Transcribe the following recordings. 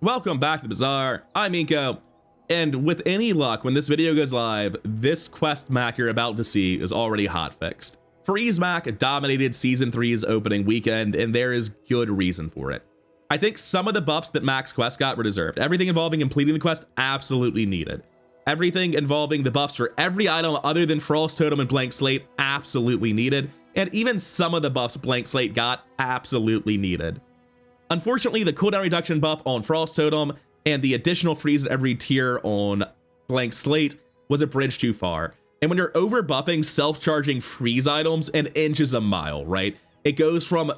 Welcome back to the Bazaar. I'm Inko, and with any luck, when this video goes live, this quest Mac you're about to see is already hotfixed. Freeze Mac dominated Season 3's opening weekend, and there is good reason for it. I think some of the buffs that Mac's quest got were deserved. Everything involving completing the quest, absolutely needed. Everything involving the buffs for every item other than Frost Totem and Blank Slate, absolutely needed. And even some of the buffs Blank Slate got, absolutely needed. Unfortunately, the cooldown reduction buff on Frost Totem and the additional freeze at every tier on Blank Slate was a bridge too far. And when you're over buffing self-charging freeze items an inch is a mile, right? It goes from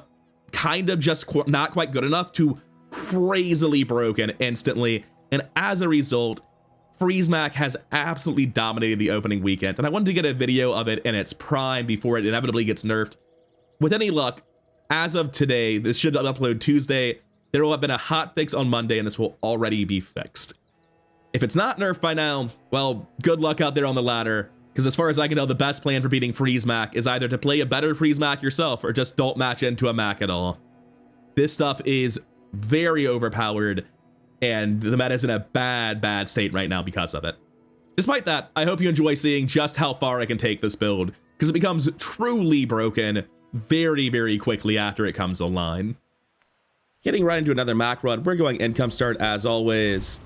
kind of just not quite good enough to crazily broken instantly. And as a result, Freeze Mac has absolutely dominated the opening weekend. And I wanted to get a video of it in its prime before it inevitably gets nerfed. With any luck, as of today, this should upload Tuesday, there will have been a hotfix on Monday and this will already be fixed. If it's not nerfed by now, well, good luck out there on the ladder, because as far as I can tell, the best plan for beating Freeze Mac is either to play a better Freeze Mac yourself or just don't match into a Mac at all. This stuff is very overpowered and the meta is in a bad state right now because of it. Despite that, I hope you enjoy seeing just how far I can take this build, because it becomes truly broken very quickly after it comes online. Getting right into another Mac run, we're going income start as always.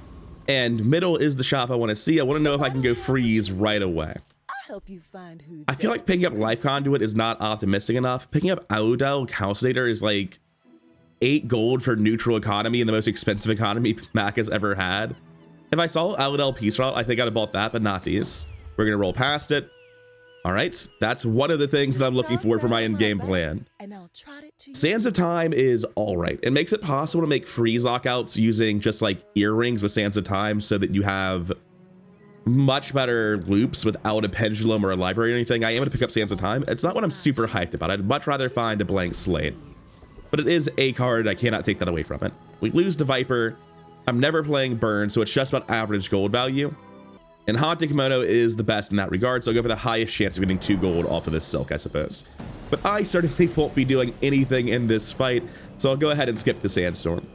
And middle is the shop I want to see. I want to know if I can go freeze right away. I feel like picking up Life Conduit is not optimistic enough. Picking up Audel Calcinator is like 8 gold for neutral economy and the most expensive economy Mac has ever had. If I saw Audel Peace Route, I think I'd have bought that, but not these. We're gonna roll past it. All right, that's one of the things that I'm looking for my in-game plan. Sands of Time is all right. It makes it possible to make freeze lockouts using just like earrings with Sands of Time so that you have much better loops without a pendulum or a library or anything. I am going to pick up Sands of Time. It's not what I'm super hyped about. I'd much rather find a Blank Slate. But it is a card. I cannot take that away from it. We lose the Viper. I'm never playing Burn, so it's just about average gold value. And Haunted Kimono is the best in that regard, so I'll go for the highest chance of getting 2 gold off of this silk, I suppose. But I certainly won't be doing anything in this fight, so I'll go ahead and skip the Sandstorm.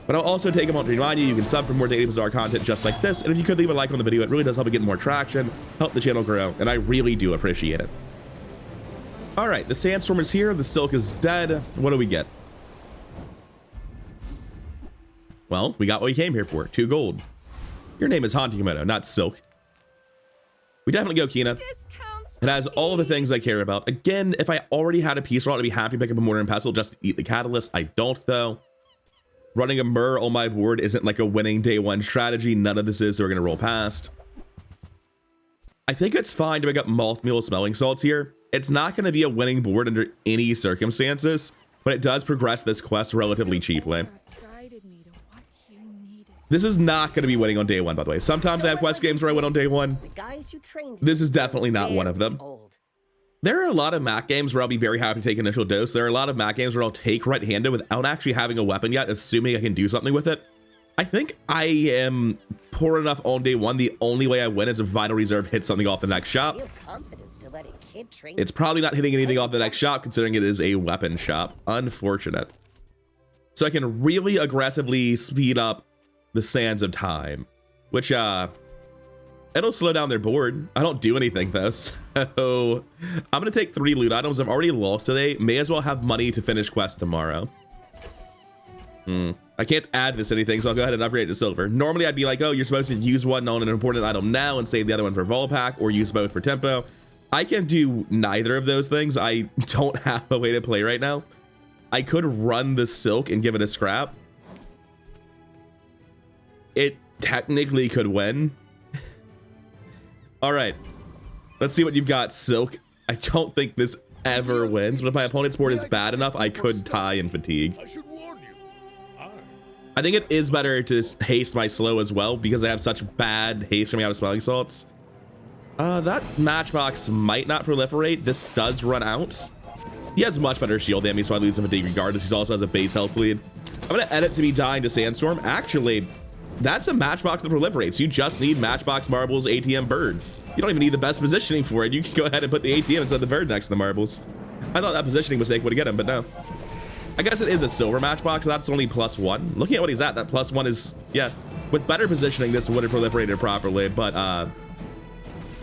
But I'll also take a moment to remind you can sub for more daily Bazaar content just like this, and if you could leave a like on the video, it really does help it get more traction, help the channel grow, and I really do appreciate it. All right, the Sandstorm is here, the silk is dead. What do we get? Well, we got what we came here for, 2 gold. Your name is Haunted Kimono, not Silk. We definitely go Kina. It has all the things I care about. Again, if I already had a Peace Route, I'd be happy to pick up a Mortar and Pestle just to eat the Catalyst. I don't, though. Running a Myrrh on my board isn't like a winning day one strategy. None of this is, so we're going to roll past. I think it's fine to pick up Moth Meal Smelling Salts here. It's not going to be a winning board under any circumstances, but it does progress this quest relatively cheaply. This is not going to be winning on day one, by the way. Sometimes I have quest games where I win on day one. This is definitely not one of them. There are a lot of Mac games where I'll be very happy to take initial dose. There are a lot of Mac games where I'll take right-handed without actually having a weapon yet, assuming I can do something with it. I think I am poor enough on day one. The only way I win is if Vital Reserve hits something off the next shop. It's probably not hitting anything off the next shop, considering it is a weapon shop. Unfortunate. So I can really aggressively speed up the Sands of Time, which it'll slow down their board. I don't do anything though, so I'm gonna take 3 loot items. I've already lost today, may as well have money to finish quest tomorrow. I can't add this to anything, so I'll go ahead and upgrade to silver. Normally I'd be like, oh, you're supposed to use one on an important item now and save the other one for vol pack, or use both for tempo. I can do neither of those things. I don't have a way to play right now. I could run the silk and give it a scrap. It technically could win. All right, let's see what you've got, Silk. I don't think this ever wins, but if my opponent's board is bad enough, I could tie in fatigue. I think it is better to haste my slow as well, because I have such bad haste coming out of Smelling Salts. That Matchbox might not proliferate. This does run out. He has much better shield damage, so I lose him fatigue regardless. He also has a base health lead. I'm gonna edit to be dying to Sandstorm. Actually, that's a Matchbox that proliferates. You just need Matchbox, Marbles, ATM, Bird. You don't even need the best positioning for it. You can go ahead and put the ATM instead of the Bird next to the Marbles. I thought that positioning mistake would get him, but no. I guess it is a silver matchbox, so that's only +1. Looking at what he's at, that +1 is, yeah, with better positioning, this would have proliferated properly, but, oh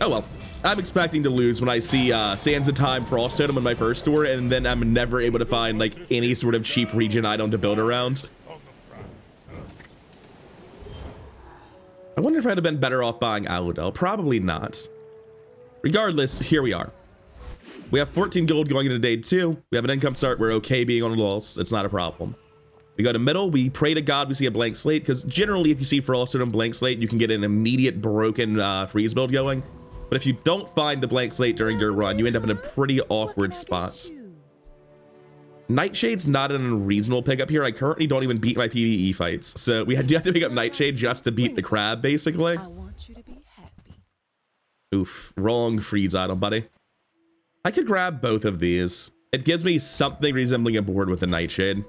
well. I'm expecting to lose when I see Sands of Time Frost Totem in my first store, and then I'm never able to find, like, any sort of cheap region item to build around. I wonder if I'd have been better off buying Aludel. Probably not. Regardless, here we are. We have 14 gold going into day 2. We have an income start. We're okay being on loss. It's not a problem. We go to middle. We pray to God we see a blank slate, because generally if you see Frosted and blank slate, you can get an immediate broken freeze build going. But if you don't find the blank slate during your run, you end up in a pretty awkward spot. Nightshade's not an unreasonable pickup here. I currently don't even beat my PvE fights, so we do have to pick up Nightshade just to beat the crab, basically. I want you to be happy. Oof, wrong freeze item, buddy. I could grab both of these. It gives me something resembling a board with the Nightshade.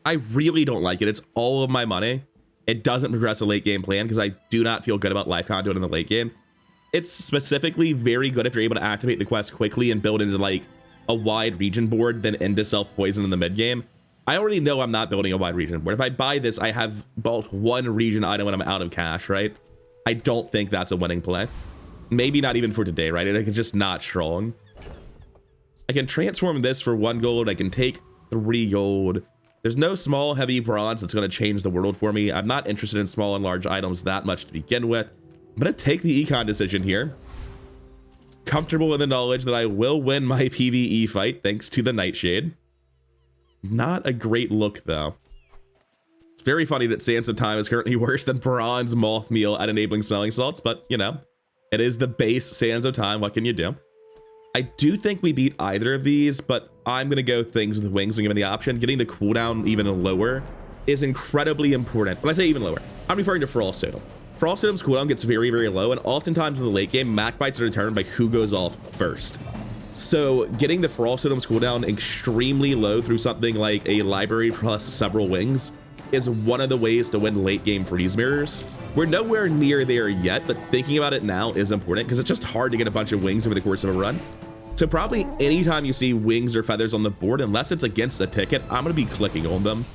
I really don't like it. It's all of my money. It doesn't progress a late game plan because I do not feel good about life conduit in the late game. It's specifically very good if you're able to activate the quest quickly and build into like a wide region board, then into self-poison in the mid game. I already know I'm not building a wide region board. If I buy this, I have bought one region item when I'm out of cash, right? I don't think that's a winning play. Maybe not even for today, right? It's just not strong. I can transform this for 1 gold. I can take 3 gold. There's no small, heavy bronze that's going to change the world for me. I'm not interested in small and large items that much to begin with. I'm going to take the econ decision here. Comfortable in the knowledge that I will win my PvE fight thanks to the Nightshade. Not a great look, though. It's very funny that Sands of Time is currently worse than Bronze Moth Meal at enabling smelling salts, but, you know, it is the base Sands of Time. What can you do? I do think we beat either of these, but I'm going to go things with wings and given the option. Getting the cooldown even lower is incredibly important. When I say even lower, I'm referring to Frost Totem. Frost Totem's cooldown gets very, very low, and oftentimes in the late game, Mac fights are determined by who goes off first. So getting the Frost Totem's cooldown extremely low through something like a library plus several wings is one of the ways to win late game freeze mirrors. We're nowhere near there yet, but thinking about it now is important because it's just hard to get a bunch of wings over the course of a run. So probably anytime you see wings or feathers on the board, unless it's against a ticket, I'm going to be clicking on them.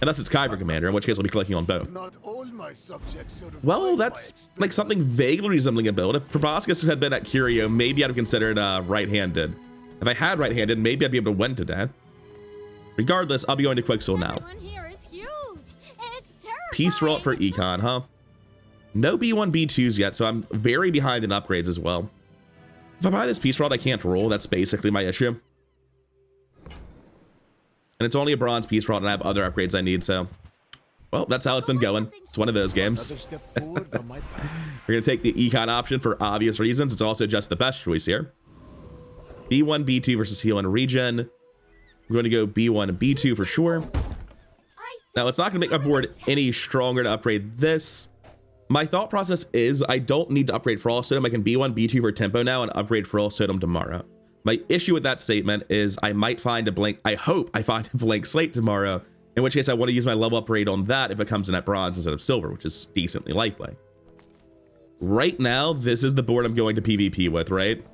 Unless it's Kyber Commander, in which case I'll be clicking on both. Well, that's like something vaguely resembling a build. If Proboscis had been at Curio, maybe I'd have considered right-handed. If I had right-handed, maybe I'd be able to win today. Regardless, I'll be going to Quicksil now. Peace Vault for Econ, huh? No B1, B2s yet, so I'm very behind in upgrades as well. If I buy this Peace Rod, I can't roll. That's basically my issue. And it's only a bronze Peace Rod, and I have other upgrades I need, so... Well, that's how it's been going. It's one of those games. We're going to take the Econ option for obvious reasons. It's also just the best choice here. B1, B2 versus heal and regen. We're going to go B1 and B2 for sure. Now, it's not going to make my board any stronger to upgrade this. My thought process is I don't need to upgrade Frost Totem. I can B1, B2 for tempo now and upgrade Frost Totem tomorrow. My issue with that statement is I might find a blank, I hope I find a blank slate tomorrow, in which case I want to use my level upgrade on that if it comes in at bronze instead of silver, which is decently likely. Right now, this is the board I'm going to PvP with, right?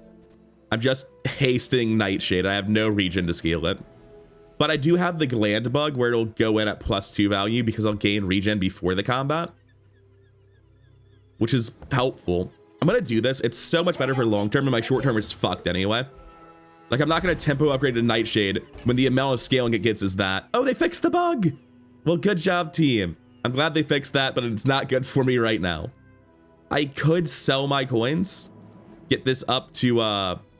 I'm just hasting Nightshade. I have no region to scale it. But I do have the Gland bug where it'll go in at +2 value because I'll gain regen before the combat, which is helpful. I'm going to do this. It's so much better for long term, and my short term is fucked anyway. Like, I'm not going to tempo upgrade to Nightshade when the amount of scaling it gets is that. Oh, they fixed the bug. Well, good job, team. I'm glad they fixed that, but it's not good for me right now. I could sell my coins, get this up to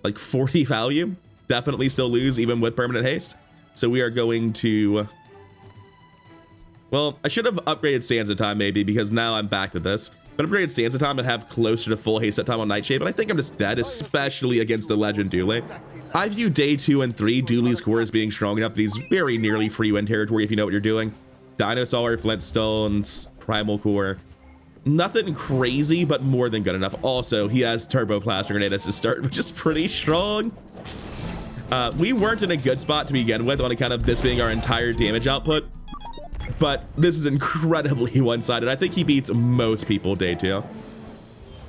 like 40 value. Definitely still lose even with permanent haste. So we are going to... Well, I should have upgraded Sands of Time maybe because now I'm back to this. But upgraded Sands of Time and have closer to full haste at time on Nightshade, but I think I'm just dead, especially against the Legend Dooley. I view day 2 and 3 Dooley's core as being strong enough that he's very nearly free win territory if you know what you're doing. Dinosaur, Flintstones, Primal Core. Nothing crazy, but more than good enough. Also, he has Turbo Plaster Grenade as his start, which is pretty strong. We weren't in a good spot to begin with on account of this being our entire damage output, but this is incredibly one-sided. I think he beats most people day 2.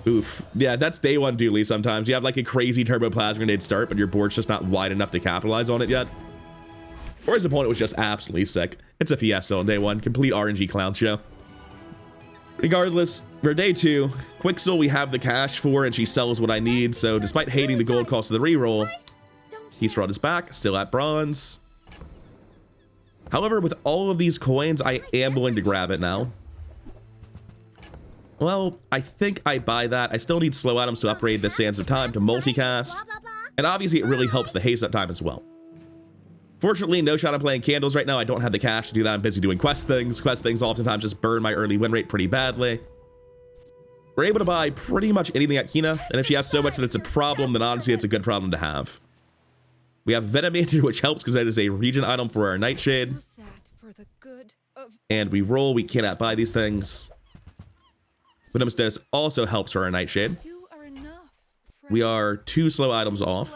Oof. Yeah, that's day 1 Dooley sometimes. You have like a crazy Turbo Plasma Grenade start, but your board's just not wide enough to capitalize on it yet. or his opponent was just absolutely sick. It's a fiesta on day 1, complete RNG clown show. Regardless, for day 2, Quixel we have the cash for, and she sells what I need, so despite hating the gold cost of the reroll, Piece Rod is back, still at bronze. However, with all of these coins, I am willing to grab it now. Well, I think I buy that. I still need slow items to upgrade the Sands of Time to multicast. And obviously, it really helps the haste up time as well. Fortunately, no shot I'm playing candles right now. I don't have the cash to do that. I'm busy doing quest things. Quest things oftentimes just burn my early win rate pretty badly. We're able to buy pretty much anything at Kina. And if she has so much that it's a problem, then honestly, it's a good problem to have. We have Venomated, which helps because that is a region item for our Nightshade. And we roll. We cannot buy these things. Venomous Dose also helps for our Nightshade. We are 2 slow items off.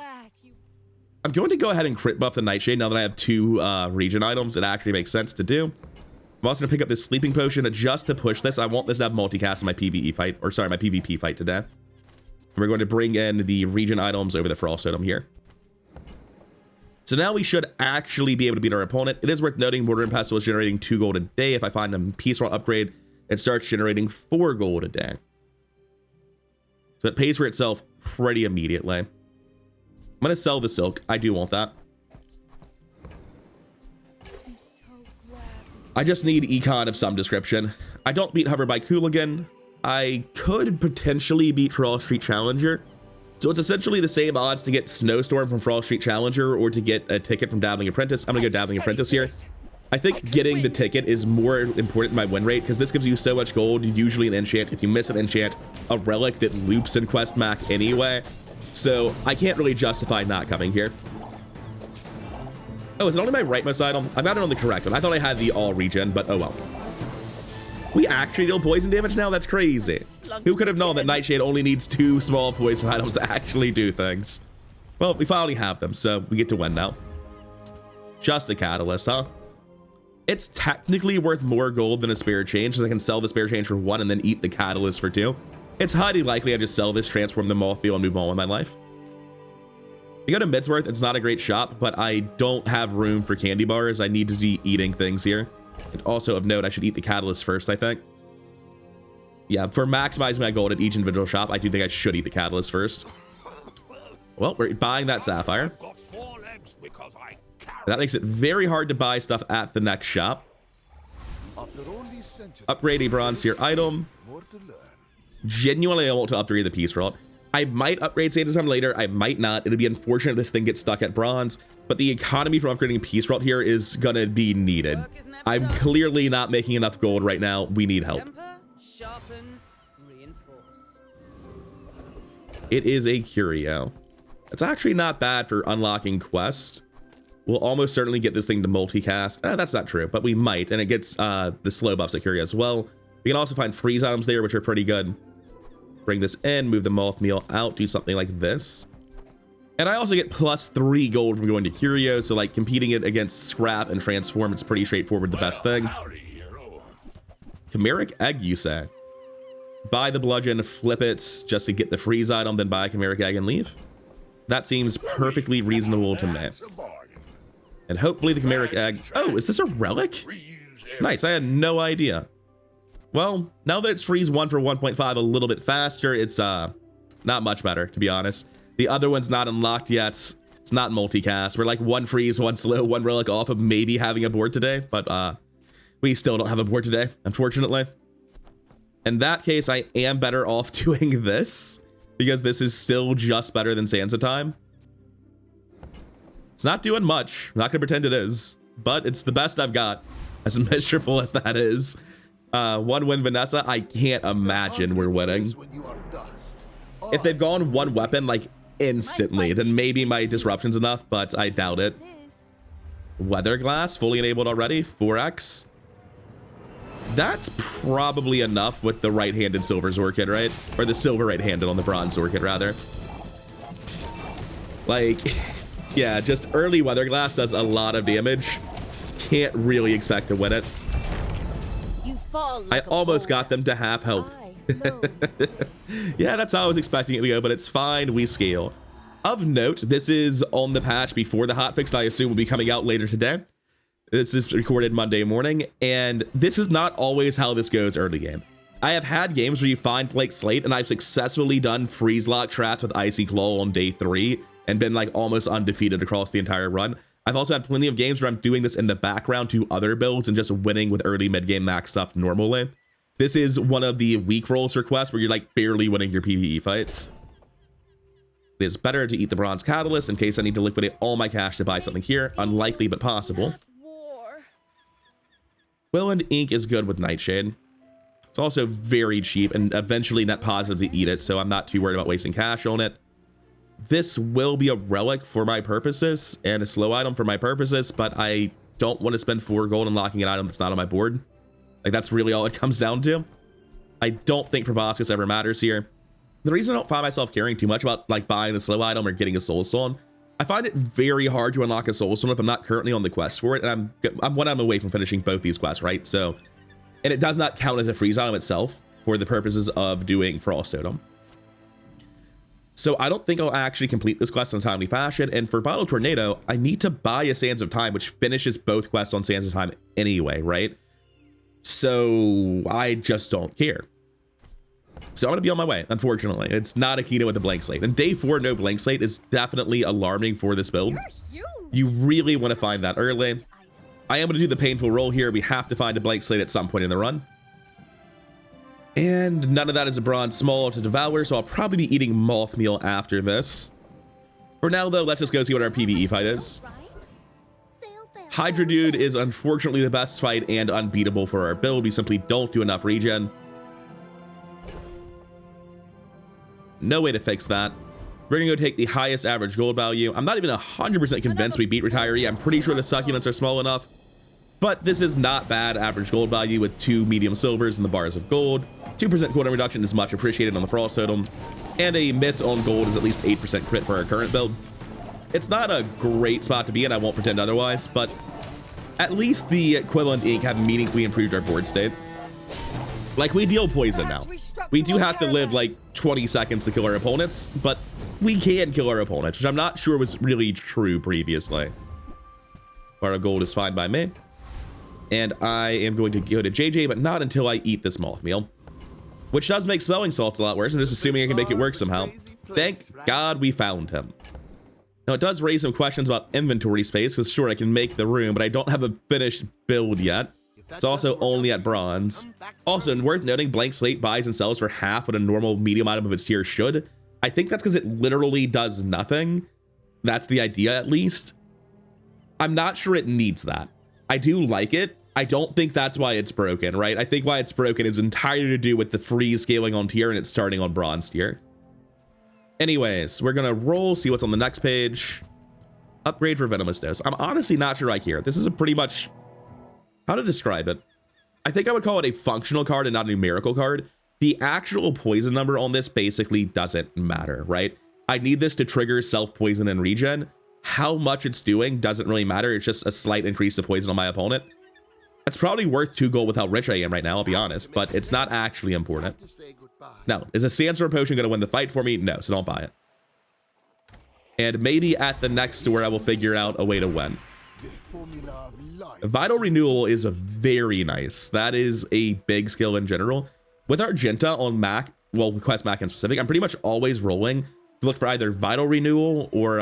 I'm going to go ahead and crit buff the Nightshade now that I have 2 region items. It actually makes sense to do. I'm also going to pick up this Sleeping Potion just to push this. I want this to have multicast in my PvE fight, or sorry, my PvP fight today. And we're going to bring in the region items over the Frost Totem here. So now we should actually be able to beat our opponent. It is worth noting Mortar and Pestle is generating 2 gold a day. If I find a Piece Rod upgrade, it starts generating 4 gold a day. So it pays for itself pretty immediately. I'm going to sell the silk. I do want that. I just need econ of some description. I don't beat Hover by Cooligan. I could potentially beat Frost Street Challenger. So it's essentially the same odds to get Snowstorm from Frost Street Challenger or to get a ticket from Dabbling Apprentice. I'm going to go Dabbling Apprentice here. I think getting the ticket is more important in my win rate because this gives you so much gold, usually an enchant. If you miss an enchant, a relic that loops in Quest Mac anyway. So I can't really justify not coming here. Oh, is it only my rightmost item? I've got it on the correct one. I thought I had the all regen, but oh well. We actually deal poison damage now? That's crazy. Who could have known that Nightshade only needs 2 small poison items to actually do things? Well, we finally have them, so we get to win now. Just a catalyst, huh? It's technically worth more gold than a spare change, so I can sell the spare change for 1 and then eat the catalyst for 2. It's highly likely I just sell this, transform the Mothbeal, and move on with my life. We go to Midsworth. It's not a great shop, but I don't have room for candy bars. I need to be eating things here. And also of note, I should eat the catalyst first, I think. Yeah, for maximizing my gold at each individual shop, I do think I should eat the catalyst first. Well, we're buying that sapphire. That makes it very hard to buy stuff at the next shop. Upgrade a bronze tier item. Genuinely, I want to upgrade the Piece Rod. I might upgrade Sands of Time later. I might not. It'd be unfortunate if this thing gets stuck at bronze, but the economy from upgrading Piece Rod here is gonna be needed. I'm clearly not making enough gold right now. We need help. It is a curio. It's actually not bad for unlocking quests. We'll almost certainly get this thing to multicast. That's not true, but we might, and it gets the slow buffs at curio as well. We can also find freeze items there, which are pretty good. Bring this in, move the moth meal out, do something like this. And I also get +3 gold from going to curio, so like competing it against scrap and transform, it's pretty straightforward, the best thing. Chimeric egg, you say? Buy the bludgeon, flip it just to get the freeze item, then buy a chimeric egg and leave. That seems perfectly reasonable to me. And hopefully the chimeric egg... Oh, is this a relic? Nice, I had no idea. Well, now that it's freeze 1 for 1.5 a little bit faster, it's not much better, to be honest. The other one's not unlocked yet. It's not multicast. We're like 1 freeze, 1 slow, 1 relic off of maybe having a board today, but we still don't have a board today, unfortunately. In that case, I am better off doing this, because this is still just better than Sands of Time. It's not doing much. I'm not gonna pretend it is, but it's the best I've got, as miserable as that is. 1 win Vanessa, I can't imagine we're winning. If they've gone 1 weapon like instantly, then maybe my disruption's enough, but I doubt it. Weather Glass, fully enabled already, 4x. That's probably enough with the right-handed silver Zorkid, right? Or the silver right-handed on the bronze Zorkid, rather. Like, yeah, just early Weather Glass does a lot of damage. Can't really expect to win it. I almost got them to half health. Yeah, that's how I was expecting it to go, but it's fine. We scale. Of note, this is on the patch before the hotfix that I assume will be coming out later today. This is recorded Monday morning, and this is not always how this goes early game. I have had games where you find Blake Slate, and I've successfully done freeze lock trats with Icy Claw on day 3 and been like almost undefeated across the entire run. I've also had plenty of games where I'm doing this in the background to other builds and just winning with early mid-game max stuff normally. This is one of the weak rolls requests where you're like barely winning your PvE fights. It is better to eat the bronze catalyst in case I need to liquidate all my cash to buy something here. Unlikely, but possible. Willand Ink is good with Nightshade. It's also very cheap and eventually net positive to eat it, so I'm not too worried about wasting cash on it. This will be a relic for my purposes and a slow item for my purposes, but I don't want to spend 4 gold unlocking an item that's not on my board. Like, that's really all it comes down to. I don't think proboscis ever matters here. The reason I don't find myself caring too much about like buying the slow item or getting a soul stone, I find it very hard to unlock a soul stone if I'm not currently on the quest for it, and I'm 1 item away from finishing both these quests, right? So, and it does not count as a freeze item itself for the purposes of doing Frost Totem. So I don't think I'll actually complete this quest in a timely fashion, and for Bottle Tornado, I need to buy a Sands of Time, which finishes both quests on Sands of Time anyway, right? So I just don't care. So I'm gonna be on my way, unfortunately. It's not a Kino with a blank slate, and day 4 no blank slate is definitely alarming for this build. You really want to find that early. I am gonna do the painful roll here. We have to find a blank slate at some point in the run. And none of that is a bronze small to devour, so I'll probably be eating moth meal after this. For now, though, let's just go see what our PvE fight is. Hydra Dude is unfortunately the best fight and unbeatable for our build. We simply don't do enough regen. No way to fix that. We're gonna go take the highest average gold value. I'm not even 100% convinced we beat Retiree. I'm pretty sure the succulents are small enough. But this is not bad average gold value with 2 medium silvers and the bars of gold. 2% cooldown reduction is much appreciated on the Frost Totem. And a miss on gold is at least 8% crit for our current build. It's not a great spot to be in, I won't pretend otherwise, but at least the equivalent ink have meaningfully improved our board state. Like, we deal poison now. We do have to live like 20 seconds to kill our opponents, but we can kill our opponents, which I'm not sure was really true previously. Bar of gold is fine by me. And I am going to go to JJ, but not until I eat this moth meal, which does make smelling salt a lot worse. I'm just assuming I can make it work somehow. Thank God we found him. Now, it does raise some questions about inventory space, because sure, I can make the room, but I don't have a finished build yet. It's also only at bronze. Also, worth noting, blank slate buys and sells for half what a normal medium item of its tier should. I think that's because it literally does nothing. That's the idea, at least. I'm not sure it needs that. I do like it. I don't think that's why it's broken, right? I think why it's broken is entirely to do with the freeze scaling on tier and it's starting on bronze tier. Anyways, we're gonna roll, see what's on the next page. Upgrade for Venomous Dose. I'm honestly not sure I care. This is a pretty much, how to describe it? I think I would call it a functional card and not a numerical card. The actual poison number on this basically doesn't matter, right? I need this to trigger self-poison and regen. How much it's doing doesn't really matter. It's just a slight increase of poison on my opponent. It's probably worth 2 gold with how rich I am right now, I'll be honest, but it's not actually important. Now, is a Sandstorm Potion going to win the fight for me? No, so don't buy it. And maybe at the next store, I will figure out a way to win. Vital Renewal is very nice. That is a big skill in general. With Argenta on Mac, well, with Quest Mac in specific, I'm pretty much always rolling to look for either Vital Renewal or,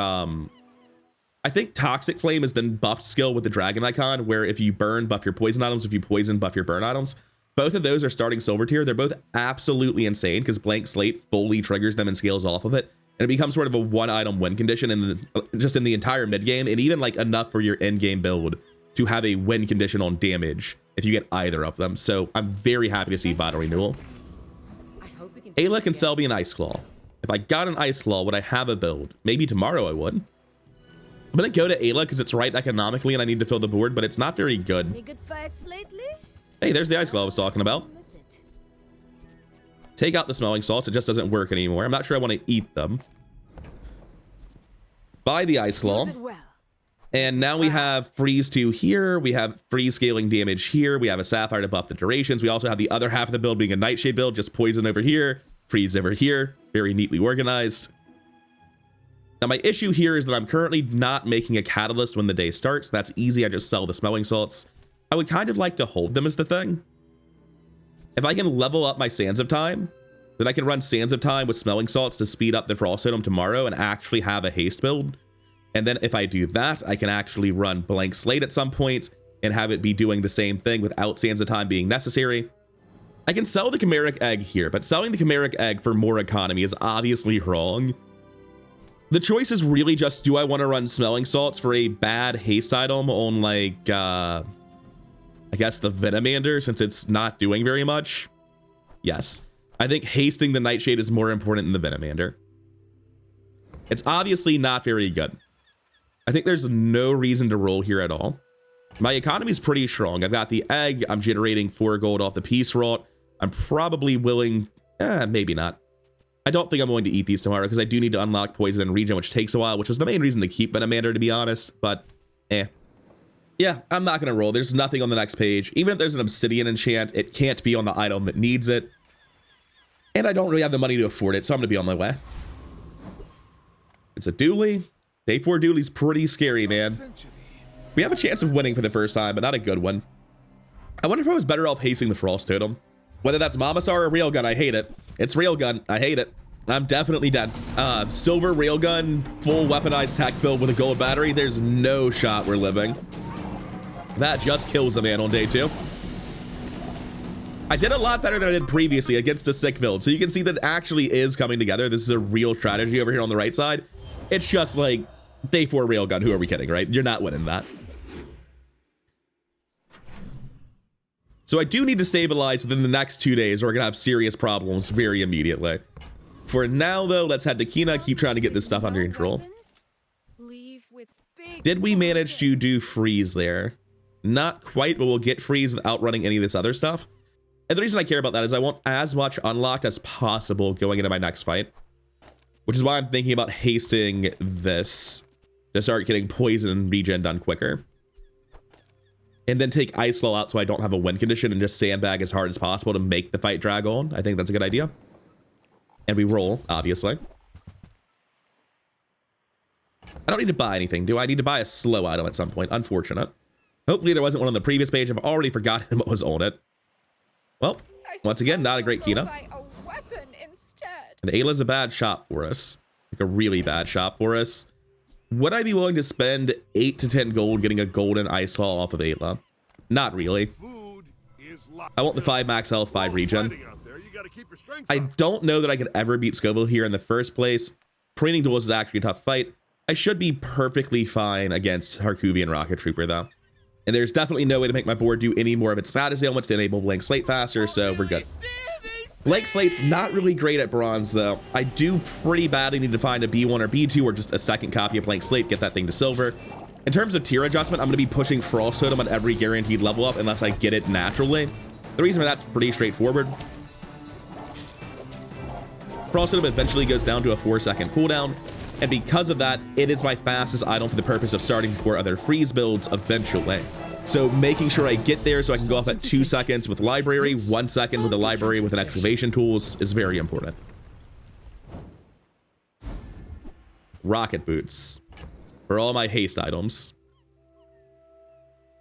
I think Toxic Flame is the buffed skill with the dragon icon, where if you burn, buff your poison items. If you poison, buff your burn items. Both of those are starting silver tier. They're both absolutely insane because blank slate fully triggers them and scales off of it. And it becomes sort of a 1 item win condition in the, just in the entire mid game, and even like enough for your end game build to have a win condition on damage if you get either of them. So I'm very happy to see Vital Renewal. Ayla can sell me an Ice Claw. If I got an Ice Claw, would I have a build? Maybe tomorrow I would. I'm gonna go to Ayla because it's right economically and I need to fill the board, but it's not very good. Any good fights lately? Hey, there's the Ice Claw I was talking about. Take out the smelling salts. It just doesn't work anymore. I'm not sure I want to eat them. Buy the Ice Claw. And now we have freeze 2 here. We have freeze scaling damage here. We have a sapphire to buff the durations. We also have the other half of the build being a nightshade build, just poison over here, freeze over here. Very neatly organized. Now, my issue here is that I'm currently not making a catalyst when the day starts. That's easy. I just sell the smelling salts. I would kind of like to hold them as the thing. If I can level up my Sands of Time, then I can run Sands of Time with smelling salts to speed up the Frost Totem tomorrow and actually have a haste build. And then if I do that, I can actually run Blank Slate at some point and have it be doing the same thing without Sands of Time being necessary. I can sell the Chimeric Egg here, but selling the Chimeric Egg for more economy is obviously wrong. The choice is really just, do I want to run smelling salts for a bad haste item on, like, I guess the Venomander, since it's not doing very much? Yes. I think hasting the Nightshade is more important than the Venomander. It's obviously not very good. I think there's no reason to roll here at all. My economy is pretty strong. I've got the egg. I'm generating 4 gold off the Peace Rot. I'm probably willing... maybe not. I don't think I'm going to eat these tomorrow because I do need to unlock Poison and Regen, which takes a while, which is the main reason to keep Venomander, to be honest, but yeah, I'm not going to roll. There's nothing on the next page. Even if there's an Obsidian enchant, it can't be on the item that needs it. And I don't really have the money to afford it, so I'm going to be on my way. It's a dually. Day 4 dually's pretty scary, man. We have a chance of winning for the first time, but not a good one. I wonder if I was better off hasting the Frost Totem. Whether that's Mamasar or Railgun, I hate it. It's Railgun. I hate it. I'm definitely dead. Silver Railgun, full weaponized tech build with a gold battery. There's no shot we're living. That just kills a man on day 2. I did a lot better than I did previously against a sick build. So you can see that it actually is coming together. This is a real strategy over here on the right side. It's just like day 4 Railgun. Who are we kidding, right? You're not winning that. So I do need to stabilize within the next 2 days or we're going to have serious problems very immediately. For now, though, let's head to Kina, keep trying to get this stuff under control. Did we manage to do freeze there? Not quite, but we'll get freeze without running any of this other stuff. And the reason I care about that is I want as much unlocked as possible going into my next fight. Which is why I'm thinking about hasting this to start getting poison and regen done quicker. And then take Ice Law out so I don't have a win condition and just sandbag as hard as possible to make the fight drag on. I think that's a good idea. And we roll, obviously. I don't need to buy anything, do I? Need to buy a slow item at some point. Unfortunate. Hopefully there wasn't one on the previous page. I've already forgotten what was on it. Well, once again, not a great Kina. And Ayla's a bad shop for us. Like a really bad shop for us. Would I be willing to spend 8 to 10 gold getting a golden Ice Claw off of Ayla? Not really. I want the 5 max health, 5 regen. I don't know that I could ever beat Scoville here in the first place. Training Duels is actually a tough fight. I should be perfectly fine against Harkuvian Rocket Trooper, though. And there's definitely no way to make my board do any more of its status ailments to enable Blank Slate faster, so we're good. Blank Slate's not really great at bronze, though. I do pretty badly need to find a B1 or B2 or just a second copy of Blank Slate, get that thing to silver. In terms of tier adjustment, I'm going to be pushing Frost Totem on every guaranteed level up unless I get it naturally. The reason for that's pretty straightforward. Frost Totem eventually goes down to a 4-second cooldown, and because of that, it is my fastest item for the purpose of starting before other freeze builds eventually. So making sure I get there so I can go off at 2 seconds with library, 1 second with a library with an excavation tools is very important. Rocket boots for all my haste items.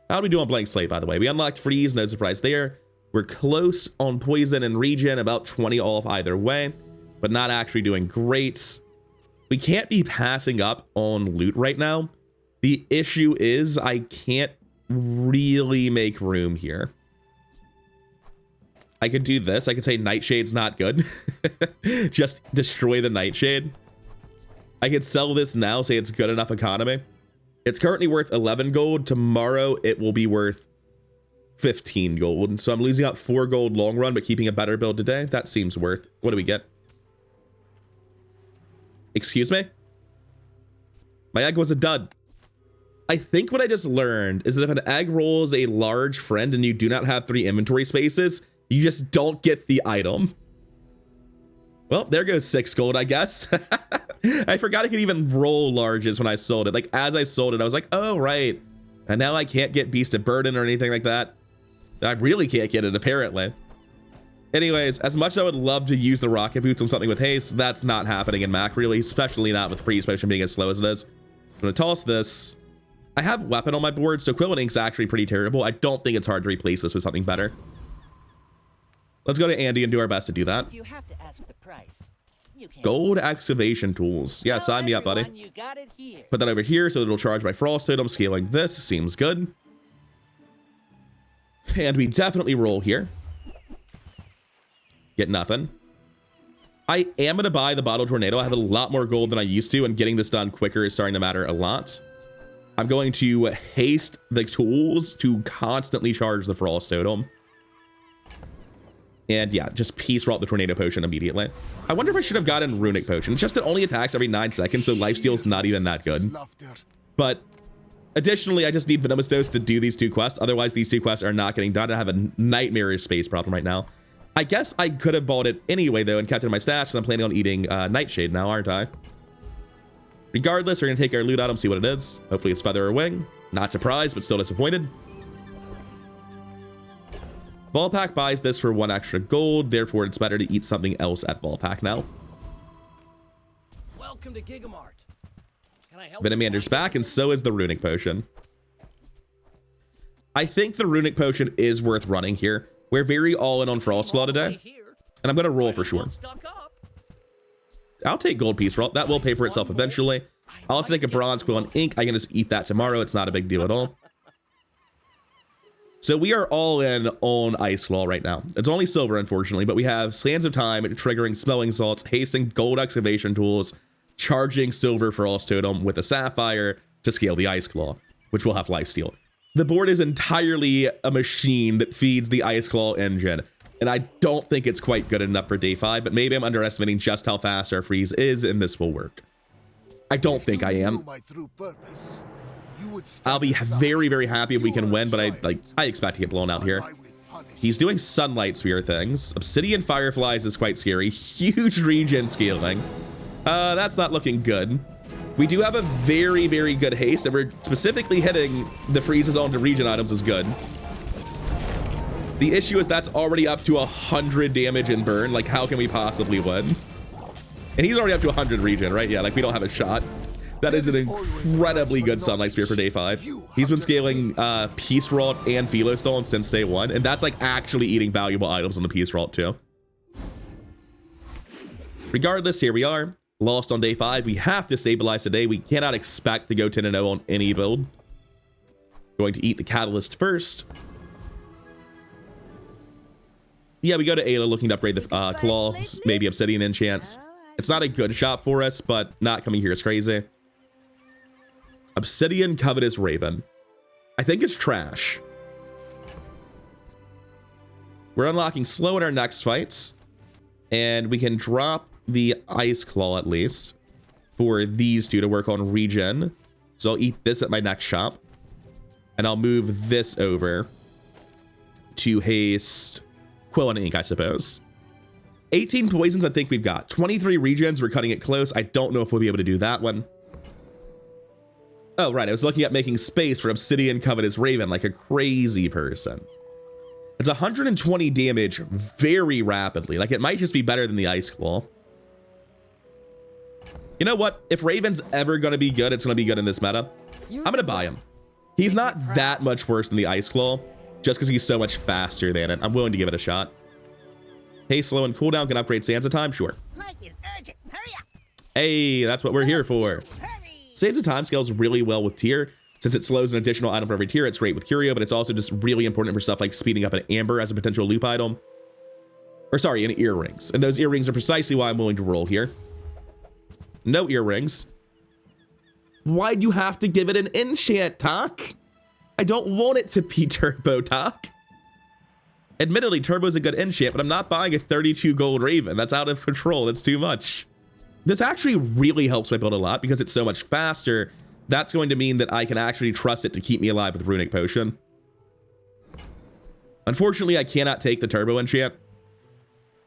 How do we do on Blank Slate, by the way? We unlocked freeze, no surprise there. We're close on poison and regen, about 20 off either way, but not actually doing great. We can't be passing up on loot right now. The issue is I can't really make room here. I could do this. I could say Nightshade's not good. Just destroy the Nightshade. I could sell this now, say it's good enough economy. It's currently worth 11 gold. Tomorrow it will be worth 15 gold. So I'm losing out 4 gold long run, but keeping a better build today. That seems worth. What do we get? Excuse me? My egg was a dud. I think what I just learned is that if an egg rolls a large friend and you do not have 3 inventory spaces, you just don't get the item. Well, there goes 6 gold, I guess. I forgot I could even roll larges when I sold it. Like, as I sold it, I was like, oh, right. And now I can't get Beast of Burden or anything like that. I really can't get it, apparently. Anyways, as much as I would love to use the rocket boots on something with haste, that's not happening in Mac, really, especially not with freeze potion being as slow as it is. I'm gonna toss this. I have weapon on my board, so Quill and Ink's actually pretty terrible. I don't think it's hard to replace this with something better. Let's go to Andy and do our best to do that. You have to ask the price. Gold excavation tools. Yeah, sign me up, buddy. You got it here. Put that over here so it'll charge my frost totem. Scaling this seems good. And we definitely roll here. Get nothing. I am going to buy the bottle tornado. I have a lot more gold than I used to, and getting this done quicker is starting to matter a lot. I'm going to haste the tools to constantly charge the frost totem. And yeah, just peace route the tornado potion immediately. I wonder if I should have gotten runic potion. It's just it only attacks every 9 seconds, so lifesteal's not even that good. But additionally, I just need venomous dose to do these 2 quests. Otherwise, these 2 quests are not getting done. I have a nightmarish space problem right now. I guess I could have bought it anyway, though, and kept it in my stash, and I'm planning on eating Nightshade now, aren't I? Regardless, we're going to take our loot item, see what it is. Hopefully it's feather or wing. Not surprised, but still disappointed. Volpack buys this for 1 extra gold, therefore it's better to eat something else at Volpack now. Welcome to Gigamart. Can I help? Venomander's back, and so is the runic potion. I think the runic potion is worth running here. We're very all in on Frostclaw today, and I'm going to roll for sure. I'll take gold piece roll. That will pay for itself eventually. I'll also take a bronze quill and ink. I can just eat that tomorrow. It's not a big deal at all. So we are all in on Ice Claw right now. It's only silver, unfortunately, but we have Sands of Time, triggering smelling salts, hasting gold excavation tools, charging silver frost totem with a sapphire to scale the Ice Claw, which will have lifesteal. The board is entirely a machine that feeds the Ice Claw engine, and I don't think it's quite good enough for day 5, but maybe I'm underestimating just how fast our freeze is, and this will work. I don't think I am. I'll be very, very happy if we can win, but I expect to get blown out here. He's doing sunlight spear things. Obsidian fireflies is quite scary. Huge regen scaling. That's not looking good. We do have a very, very good haste, and we're specifically hitting the freezes onto regen items is good. The issue is that's already up to 100 damage and burn. Like, how can we possibly win? And he's already up to 100 regen, right? Yeah, like we don't have a shot. That is an incredibly good Sunlight Spear for day 5. He's been scaling Peace Rod and Philostone since day 1, and that's like actually eating valuable items on the Peace Rod too. Regardless, here we are. Lost on day 5. We have to stabilize today. We cannot expect to go 10-0 on any build. Going to eat the Catalyst first. Yeah, we go to Ayla looking to upgrade the Claw, maybe Obsidian enchants. It's not a good shop for us, but not coming here is crazy. Obsidian Covetous Raven. I think it's trash. We're unlocking slow in our next fights, and we can drop the Ice Claw at least for these 2 to work on regen. So I'll eat this at my next shop, and I'll move this over to haste Quill and Ink, I suppose. 18 poisons I think we've got. 23 regens, we're cutting it close. I don't know if we'll be able to do that one. Oh, right, I was looking at making space for Obsidian Covetous Raven like a crazy person. It's 120 damage very rapidly. Like, it might just be better than the Ice Claw. You know what? If Raven's ever going to be good, it's going to be good in this meta. I'm going to buy him. He's not that much worse than the Ice Claw, just because he's so much faster than it. I'm willing to give it a shot. Hey, slow and cooldown can upgrade Sands of Time? Sure. Life is urgent. Hurry up. Hey, that's what we're here for. Sands of Time scales really well with tier. Since it slows an additional item for every tier, it's great with Curio, but it's also just really important for stuff like speeding up an Amber as a potential loop item. Or sorry, an earrings. And those earrings are precisely why I'm willing to roll here. No earrings. Why'd you have to give it an enchant, Talk? I don't want it to be Turbo, Talk. Admittedly, Turbo's a good enchant, but I'm not buying a 32 gold Raven. That's out of control. That's too much. This actually really helps my build a lot because it's so much faster. That's going to mean that I can actually trust it to keep me alive with Runic Potion. Unfortunately, I cannot take the Turbo enchant.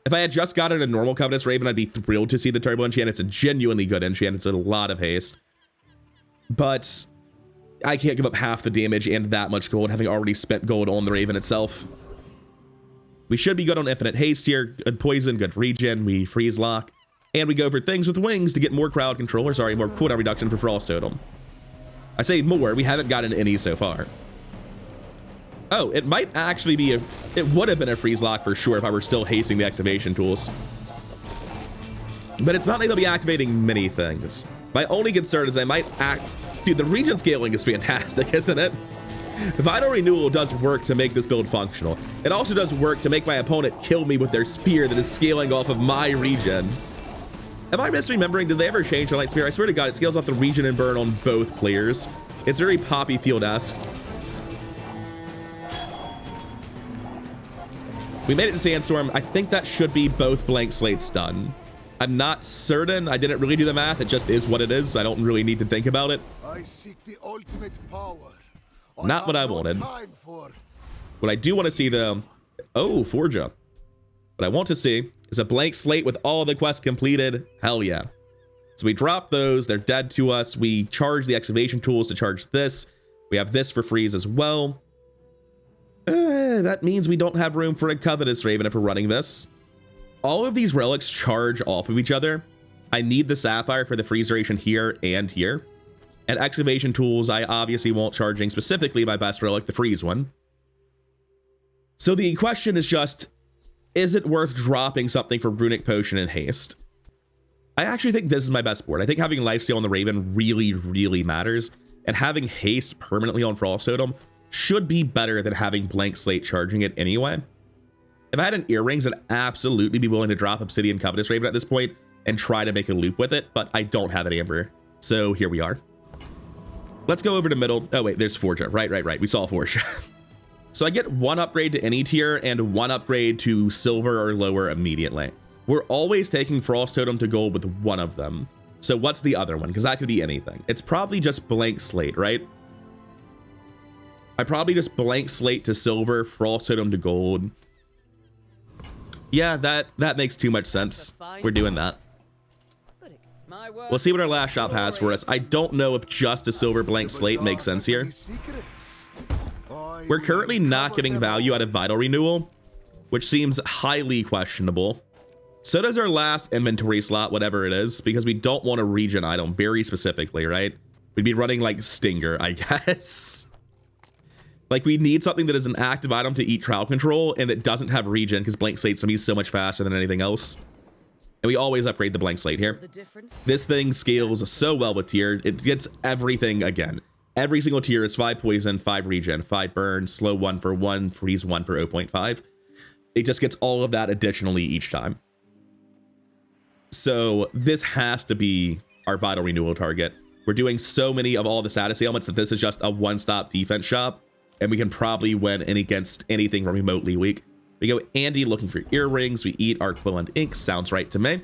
If I had just gotten a normal Covetous Raven, I'd be thrilled to see the Turbo enchant. It's a genuinely good enchant. It's a lot of haste. But I can't give up half the damage and that much gold, having already spent gold on the Raven itself. We should be good on infinite haste here. Good poison, good regen. We freeze lock. And we go for things with wings to get more crowd control, or sorry, more cooldown reduction for Frost Totem. I say more, we haven't gotten any so far. Oh, it might actually be it would have been a freeze lock for sure if I were still hasting the activation tools. But it's not like they'll be activating many things. My only concern is I might dude, the regen scaling is fantastic, isn't it? Vital Renewal does work to make this build functional. It also does work to make my opponent kill me with their spear that is scaling off of my regen. Am I misremembering? Did they ever change the Light Spear? I swear to God, it scales off the regen and burn on both players. It's very Poppy Field-esque. We made it to Sandstorm. I think that should be both blank slates done. I'm not certain. I didn't really do the math. It just is what it is. I don't really need to think about it. I seek the ultimate power. Not what I wanted. What I do want to see, though... Oh, Forja. What I want to see is a blank slate with all the quests completed. Hell yeah. So we drop those. They're dead to us. We charge the excavation tools to charge this. We have this for freeze as well. That means we don't have room for a Covetous Raven if we're running this. All of these relics charge off of each other. I need the Sapphire for the freeze duration here and here. And excavation tools, I obviously won't charging specifically my best relic, the freeze one. So the question is just, is it worth dropping something for Runic Potion and Haste? I actually think this is my best board. I think having Lifesteal on the Raven really, really matters. And having Haste permanently on Frost Totem should be better than having Blank Slate charging it anyway. If I had an Earrings, I'd absolutely be willing to drop Obsidian Covetous Raven at this point and try to make a loop with it, but I don't have an Amber. So here we are. Let's go over to middle. Oh wait, there's Forja. Right. We saw Forja. So I get one upgrade to any tier and one upgrade to silver or lower immediately. We're always taking Frost Totem to gold with one of them. So what's the other one? Because that could be anything. It's probably just Blank Slate, right? I probably just Blank Slate to silver, Frost Totem to gold. Yeah, that makes too much sense. We're doing that. We'll see what our last shop has for us. I don't know if just a silver Blank Slate makes sense here. We're currently not getting value out of Vital Renewal, which seems highly questionable. So does our last inventory slot, whatever it is, because we don't want a regen item very specifically, right? We'd be running like Stinger, I guess. Like, we need something that is an active item to eat crowd control and that doesn't have regen, because Blank Slate's gonna be so much faster than anything else. And we always upgrade the Blank Slate here. This thing scales so well with tier. It gets everything again. Every single tier is 5 poison, 5 regen, 5 burn, slow 1 for 1, freeze 1 for 0.5. It just gets all of that additionally each time. So this has to be our Vital Renewal target. We're doing so many of all the status ailments that this is just a one-stop defense shop, and we can probably win against anything remotely weak. We go Andy looking for earrings. We eat our Quilland Ink. Sounds right to me.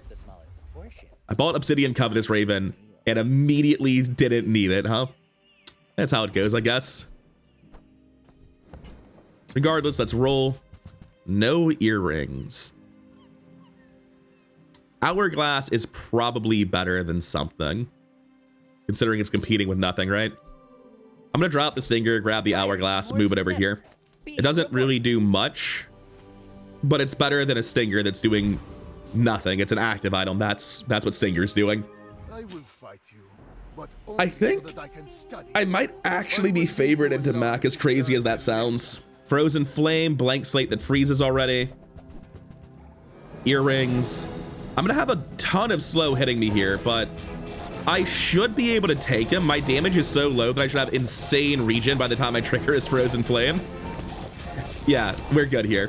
I bought Obsidian Covetous Raven and immediately didn't need it, huh? That's how it goes, I guess. Regardless, let's roll. No earrings. Hourglass is probably better than something, considering it's competing with nothing, right? I'm gonna drop the Stinger, grab the Hourglass, move it over here. It doesn't really do much, but it's better than a Stinger that's doing nothing. It's an active item. That's what Stinger's doing. I will fight you, but I think so that I can study. I might actually be favored into Mac, as crazy as that sounds. Frozen Flame, Blank Slate that freezes already. Earrings. I'm gonna have a ton of slow hitting me here, but I should be able to take him. My damage is so low that I should have insane regen by the time I trigger his Frozen Flame. Yeah, we're good here.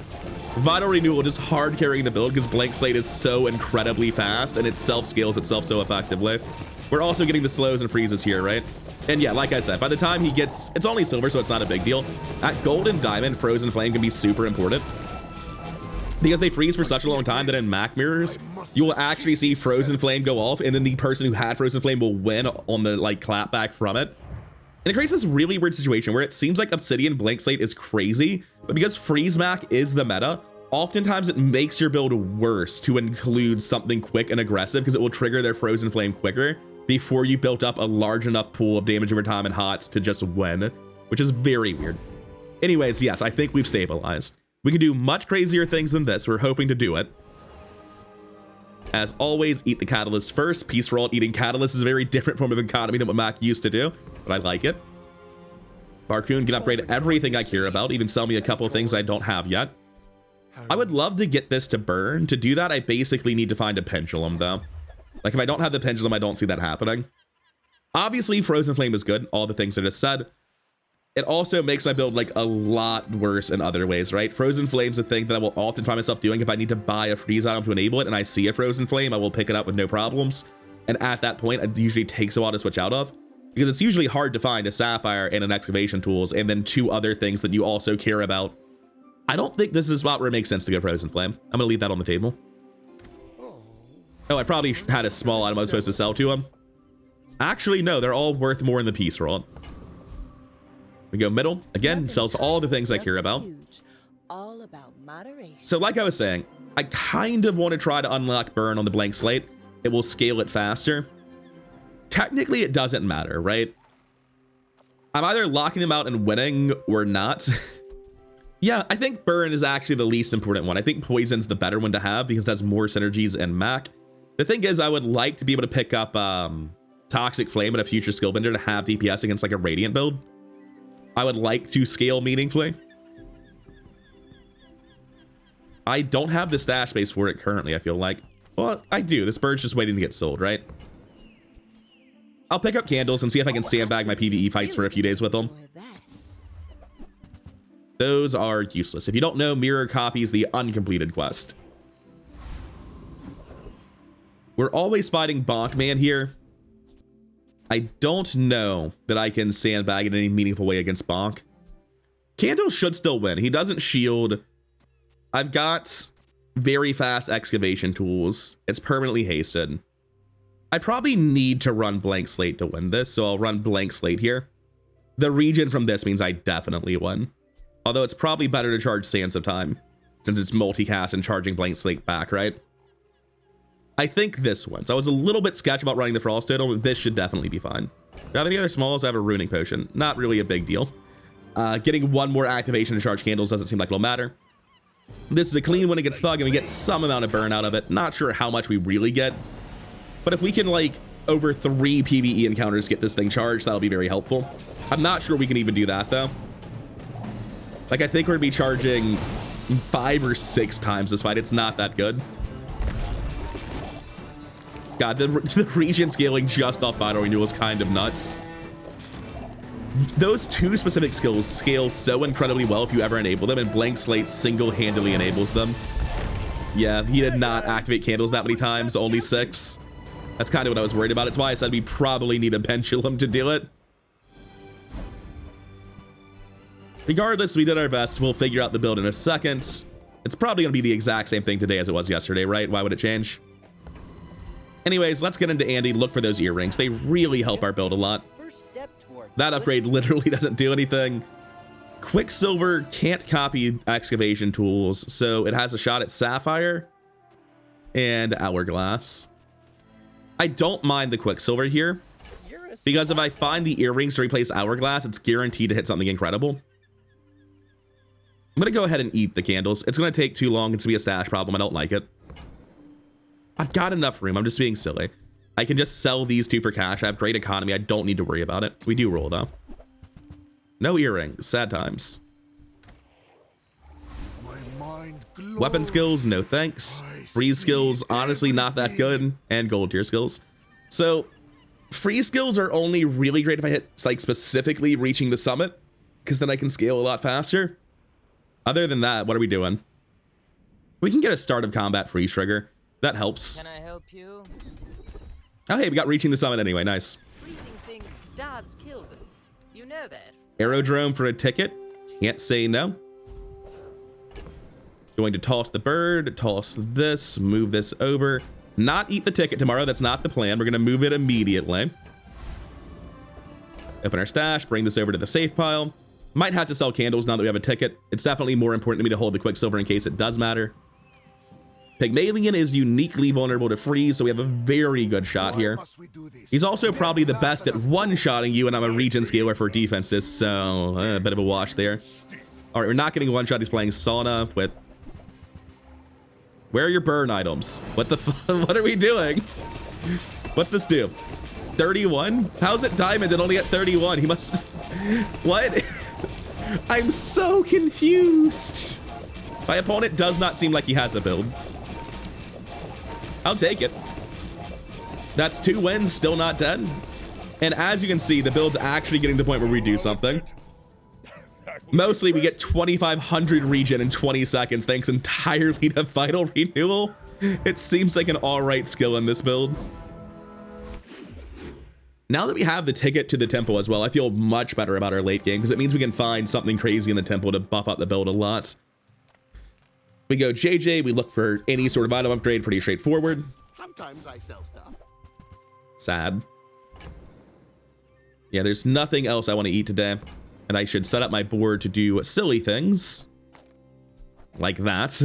Vital Renewal just hard carrying the build because Blank Slate is so incredibly fast and it self-scales itself so effectively. We're also getting the slows and freezes here, right? And yeah, like I said, by the time he gets, it's only silver, so it's not a big deal. At Gold and Diamond, Frozen Flame can be super important because they freeze for such a long time that in Mac mirrors, you will actually see Frozen Flame go off and then the person who had Frozen Flame will win on the like clap back from it. And it creates this really weird situation where it seems like Obsidian Blank Slate is crazy, but because Freeze Mac is the meta, oftentimes it makes your build worse to include something quick and aggressive because it will trigger their Frozen Flame quicker before you built up a large enough pool of damage over time and HOTS to just win, which is very weird. Anyways, yes, I think we've stabilized. We can do much crazier things than this. We're hoping to do it. As always, eat the catalyst first. Peace for all. Eating catalyst is a very different form of economy than what Mac used to do, but I like it. Barcoon can upgrade everything I care about, even sell me a couple of things I don't have yet. I would love to get this to burn. To do that, I basically need to find a pendulum, though. Like, if I don't have the pendulum, I don't see that happening. Obviously, Frozen Flame is good, all the things I just said. It also makes my build, like, a lot worse in other ways, right? Frozen Flame's a thing that I will often find myself doing. If I need to buy a freeze item to enable it and I see a Frozen Flame, I will pick it up with no problems. And at that point, it usually takes a while to switch out of, because it's usually hard to find a Sapphire and an Excavation Tools and then 2 other things that you also care about. I don't think this is a spot where it makes sense to go Frozen Flame. I'm gonna leave that on the table. Oh, I probably had a small item I was supposed to sell to him. Actually, no, they're all worth more in the peace roll. We go middle. Again, sells all the things I care about. All about moderation. So like I was saying, I kind of want to try to unlock burn on the blank slate. It will scale it faster. Technically, it doesn't matter, right? I'm either locking them out and winning or not. Yeah, I think burn is actually the least important one. I think poison's the better one to have because it has more synergies and Mac. The thing is, I would like to be able to pick up Toxic Flame at a future skill bender to have DPS against like a Radiant build. I would like to scale meaningfully. I don't have the stash space for it currently, I feel like. Well, I do. This bird's just waiting to get sold, right? I'll pick up candles and see if I can sandbag my PvE fights for a few days with them. Those are useless. If you don't know, mirror copies the uncompleted quest. We're always fighting Bonk Man here. I don't know that I can sandbag in any meaningful way against Bonk. Candle should still win. He doesn't shield. I've got very fast excavation tools. It's permanently hasted. I probably need to run blank slate to win this, so I'll run blank slate here. The regen from this means I definitely win. Although it's probably better to charge Sands of Time, since it's multicast and charging blank slate back, right? I think this wins. I was a little bit sketchy about running the Frost Total, but this should definitely be fine. Do I have any other smalls? I have a Ruining Potion. Not really a big deal. Getting 1 more activation to charge candles doesn't seem like it'll matter. This is a clean win against Thug, and we get some amount of burn out of it. Not sure how much we really get. But if we can, like, over 3 PvE encounters get this thing charged, that'll be very helpful. I'm not sure we can even do that, though. Like, I think we're gonna be charging 5 or 6 times this fight. It's not that good. God, the regen scaling just off Final Renewal is kind of nuts. Those 2 specific skills scale so incredibly well if you ever enable them, and Blank Slate single-handedly enables them. Yeah, he did not activate candles that many times, only 6. That's kind of what I was worried about. It's why I said we probably need a pendulum to do it. Regardless, we did our best. We'll figure out the build in a second. It's probably going to be the exact same thing today as it was yesterday, right? Why would it change? Anyways, let's get into Andy. Look for those earrings. They really help our build a lot. That upgrade literally doesn't do anything. Quicksilver can't copy excavation tools, so it has a shot at Sapphire and Hourglass. I don't mind the Quicksilver here, because if I find the earrings to replace Hourglass, it's guaranteed to hit something incredible. I'm gonna go ahead and eat the candles. It's gonna take too long. It's gonna be a stash problem. I don't like it. I've got enough room. I'm just being silly. I can just sell these 2 for cash. I have great economy. I don't need to worry about it. We do roll, though. No earrings. Sad times. Weapon skills, no thanks. Freeze skills, honestly not that good. And gold tier skills. So, freeze skills are only really great if I hit, like, specifically reaching the summit, because then I can scale a lot faster. Other than that, what are we doing? We can get a start of combat freeze trigger. That helps. Can I help you? Oh, hey, we got reaching the summit anyway. Nice. Freezing things does kill them. You know that. Aerodrome for a ticket. Can't say no. Going to toss the bird, toss this, move this over. Not eat the ticket tomorrow. That's not the plan. We're going to move it immediately. Open our stash, bring this over to the safe pile. Might have to sell candles now that we have a ticket. It's definitely more important to me to hold the Quicksilver in case it does matter. Pygmalion is uniquely vulnerable to freeze, so we have a very good shot here. He's also probably the best at one-shotting you, and I'm a regen scaler for defenses, so a bit of a wash there. All right, we're not getting one shot. He's playing sauna with. Where are your burn items? What the what are we doing? What's this do? 31? How's it diamond and only at 31? He must. What? I'm so confused. My opponent does not seem like he has a build. I'll take it. That's 2 wins, still not dead. And as you can see, the build's actually getting to the point where we do something. Mostly we get 2,500 regen in 20 seconds thanks entirely to Vital Renewal. It seems like an alright skill in this build. Now that we have the ticket to the temple as well, I feel much better about our late game because it means we can find something crazy in the temple to buff up the build a lot. We go JJ, we look for any sort of item upgrade, pretty straightforward. Sometimes I sell stuff. Sad. Yeah, there's nothing else I want to eat today. And I should set up my board to do silly things. Like that.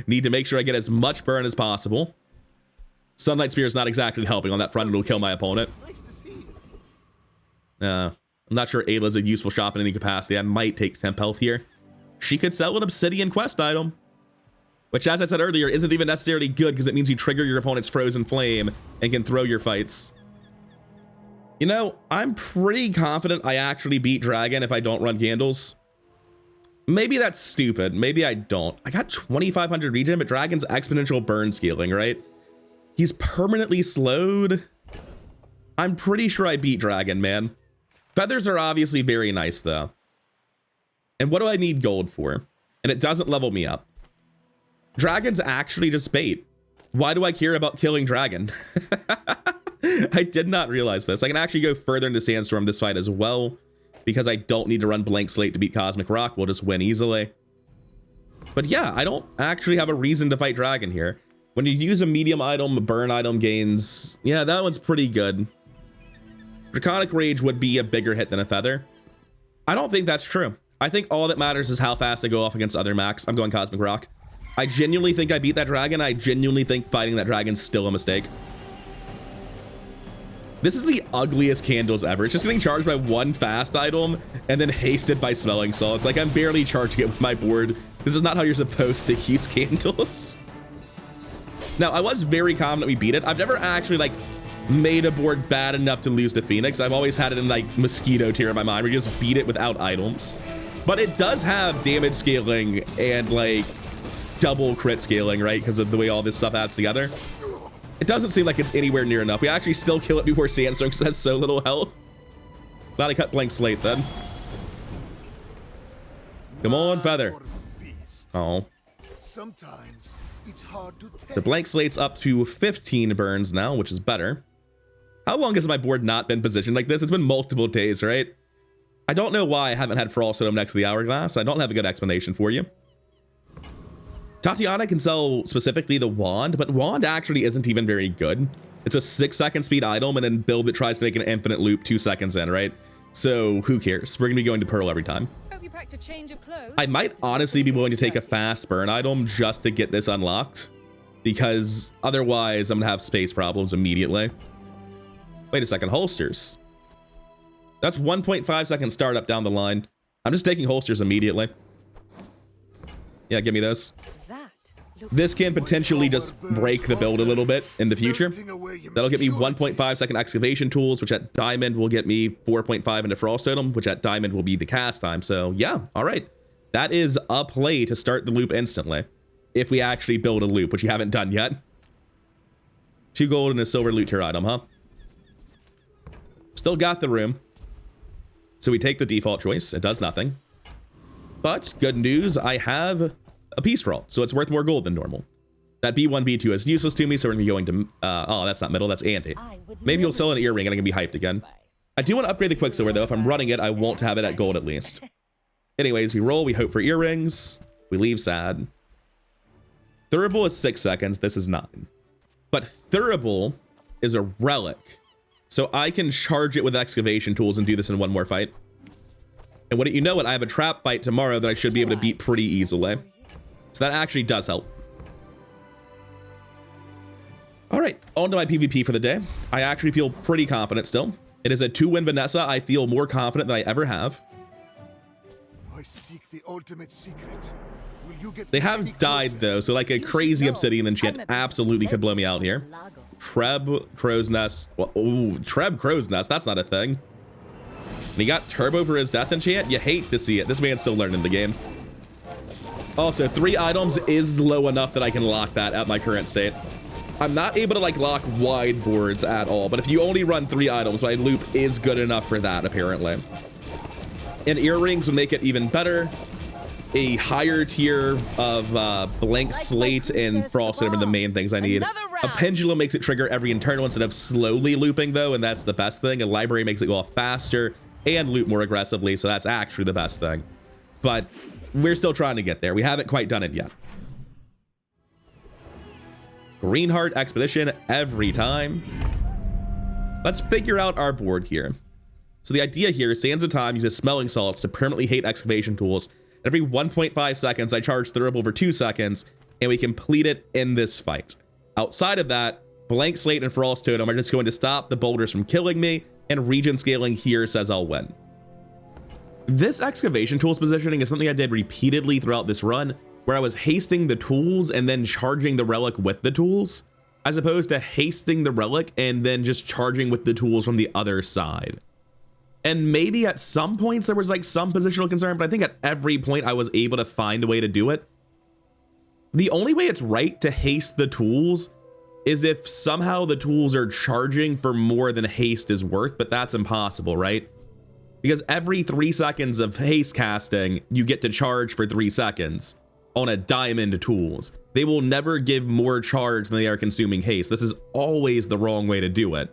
Need to make sure I get as much burn as possible. Sunlight Spear is not exactly helping on that front. It'll kill my opponent. Nice to see you. I'm not sure Ayla's a useful shop in any capacity. I might take temp health here. She could sell an obsidian quest item. Which, as I said earlier, isn't even necessarily good because it means you trigger your opponent's frozen flame and can throw your fights. You know, I'm pretty confident I actually beat Dragon if I don't run candles. Maybe that's stupid. Maybe I don't. I got 2,500 regen, but Dragon's exponential burn scaling, right? He's permanently slowed. I'm pretty sure I beat Dragon, man. Feathers are obviously very nice, though. And what do I need gold for? And it doesn't level me up. Dragon's actually just bait. Why do I care about killing Dragon? I did not realize this. I can actually go further into Sandstorm this fight as well because I don't need to run Blank Slate to beat Cosmic Rock. We'll just win easily. But yeah, I don't actually have a reason to fight Dragon here. When you use a medium item, a burn item gains. Yeah, that one's pretty good. Draconic Rage would be a bigger hit than a Feather. I don't think that's true. I think all that matters is how fast I go off against other mechs. I'm going Cosmic Rock. I genuinely think I beat that dragon. I genuinely think fighting that dragon's still a mistake. This is the ugliest candles ever. It's just getting charged by one fast item and then hasted by smelling salts. Like I'm barely charging it with my board. This is not how you're supposed to use candles. Now, I was very confident we beat it. I've never actually like made a board bad enough to lose to Phoenix. I've always had it in like mosquito tier in my mind where you just beat it without items. But it does have damage scaling and like double crit scaling, right? Because of the way all this stuff adds together. It doesn't seem like it's anywhere near enough. We actually still kill it before Sandstorm because it has so little health. Glad I cut Blank Slate then. Come on, Feather. Oh. Sometimes it's hard to tell. The Blank Slate's up to 15 burns now, which is better. How long has my board not been positioned like this? It's been multiple days, right? I don't know why I haven't had Frost Dome next to the Hourglass. I don't have a good explanation for you. Tatiana can sell specifically the Wand, but Wand actually isn't even very good. It's a 6-second speed item and then build that tries to make an infinite loop 2 seconds in, right? So who cares? We're gonna be going to Pearl every time. Hope you packed a change of clothes. I might honestly be willing to take a fast burn item just to get this unlocked, because otherwise I'm gonna have space problems immediately. Wait a second, holsters. That's 1.5 second startup down the line. I'm just taking holsters immediately. Yeah, give me this. This can potentially just break the build a little bit in the future. That'll get me 1.5 second excavation tools, which at diamond will get me 4.5 into Frost Totem, which at diamond will be the cast time. So yeah, all right. That is a play to start the loop instantly. If we actually build a loop, which you haven't done yet. 2 gold and a silver loot tier item, huh? Still got the room. So we take the default choice. It does nothing. But good news, I have a peace scroll, so it's worth more gold than normal. That B1, B2 is useless to me, so we're gonna be going to, oh, that's not middle, that's anti. Maybe you'll sell an earring and I can be hyped again. I do want to upgrade the Quicksilver though. If I'm running it, I won't have it at gold at least. Anyways, we roll, we hope for earrings, we leave sad. Thurible is 6 seconds, this is 9. But Thurible is a relic, so I can charge it with excavation tools and do this in one more fight. And wouldn't you know it, I have a trap fight tomorrow that I should be able to beat pretty easily. So that actually does help. All right, on to my PvP for the day. I actually feel pretty confident still. It is a 2-win Vanessa. I feel more confident than I ever have. seek the ultimate secret. Will you get They any have died closer? though, so like a crazy obsidian enchant absolutely could blow me out here. Treb Crow's Nest. Well, ooh, Treb Crow's Nest. That's not a thing. And he got turbo for his death enchant. You hate to see it. This man's still learning the game. Also, 3 items is low enough that I can lock that at my current state. I'm not able to like lock wide boards at all, but if you only run 3 items, my loop is good enough for that apparently. And earrings would make it even better. A higher tier of blank slate and frost are the main things I need. A pendulum makes it trigger every internal instead of slowly looping though, and that's the best thing. A library makes it go off faster and loop more aggressively, so that's actually the best thing. But we're still trying to get there. We haven't quite done it yet. Greenheart Expedition every time. Let's figure out our board here. So the idea here is Sands of Time uses smelling salts to permanently hate excavation tools. Every 1.5 seconds, I charge Thurible for 2 seconds, and we complete it in this fight. Outside of that, Blank Slate and Frost Totem are just going to stop the boulders from killing me, and region scaling here says I'll win. This excavation tools positioning is something I did repeatedly throughout this run, where I was hasting the tools and then charging the relic with the tools, as opposed to hasting the relic and then just charging with the tools from the other side. And maybe at some points there was like some positional concern, but I think at every point I was able to find a way to do it. The only way it's right to haste the tools is if somehow the tools are charging for more than haste is worth, but that's impossible, right? Because every 3 seconds of haste casting, you get to charge for 3 seconds on a diamond tools. They will never give more charge than they are consuming haste. This is always the wrong way to do it.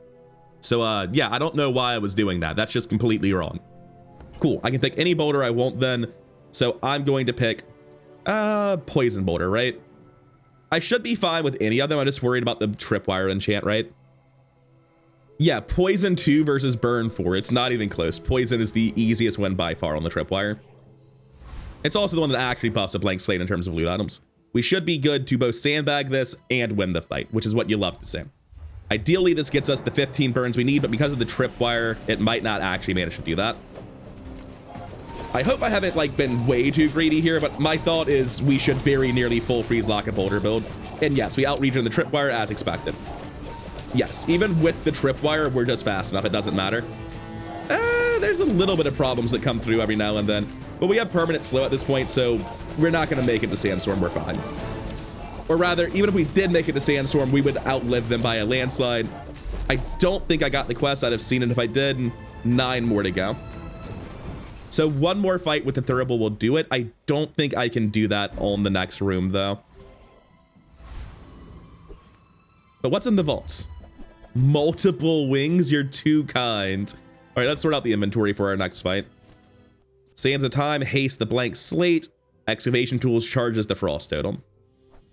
So yeah, I don't know why I was doing that. That's just completely wrong. Cool, I can pick any boulder I want then. So I'm going to pick poison boulder, right? I should be fine with any of them. I'm just worried about the tripwire enchant, right? Yeah, poison 2 versus burn 4. It's not even close. Poison is the easiest win by far on the tripwire. It's also the one that actually buffs a blank slate in terms of loot items. We should be good to both sandbag this and win the fight, which is what you love to see. Ideally, this gets us the 15 burns we need, but because of the tripwire, it might not actually manage to do that. I hope I haven't like been way too greedy here, but my thought is we should very nearly full freeze lock a boulder build. And yes, we outregen the tripwire as expected. Yes, even with the tripwire, we're just fast enough. It doesn't matter. There's a little bit of problems that come through every now and then, but we have permanent slow at this point, so we're not going to make it to Sandstorm. We're fine. Or rather, even if we did make it to Sandstorm, we would outlive them by a landslide. I don't think I got the quest. I'd have seen it if I did. 9 more to go. So 1 more fight with the Thurible will do it. I don't think I can do that on the next room, though. But what's in the vaults? Multiple wings? You're too kind. All right, let's sort out the inventory for our next fight. Sands of Time, haste the blank slate. Excavation tools charges the frost totem.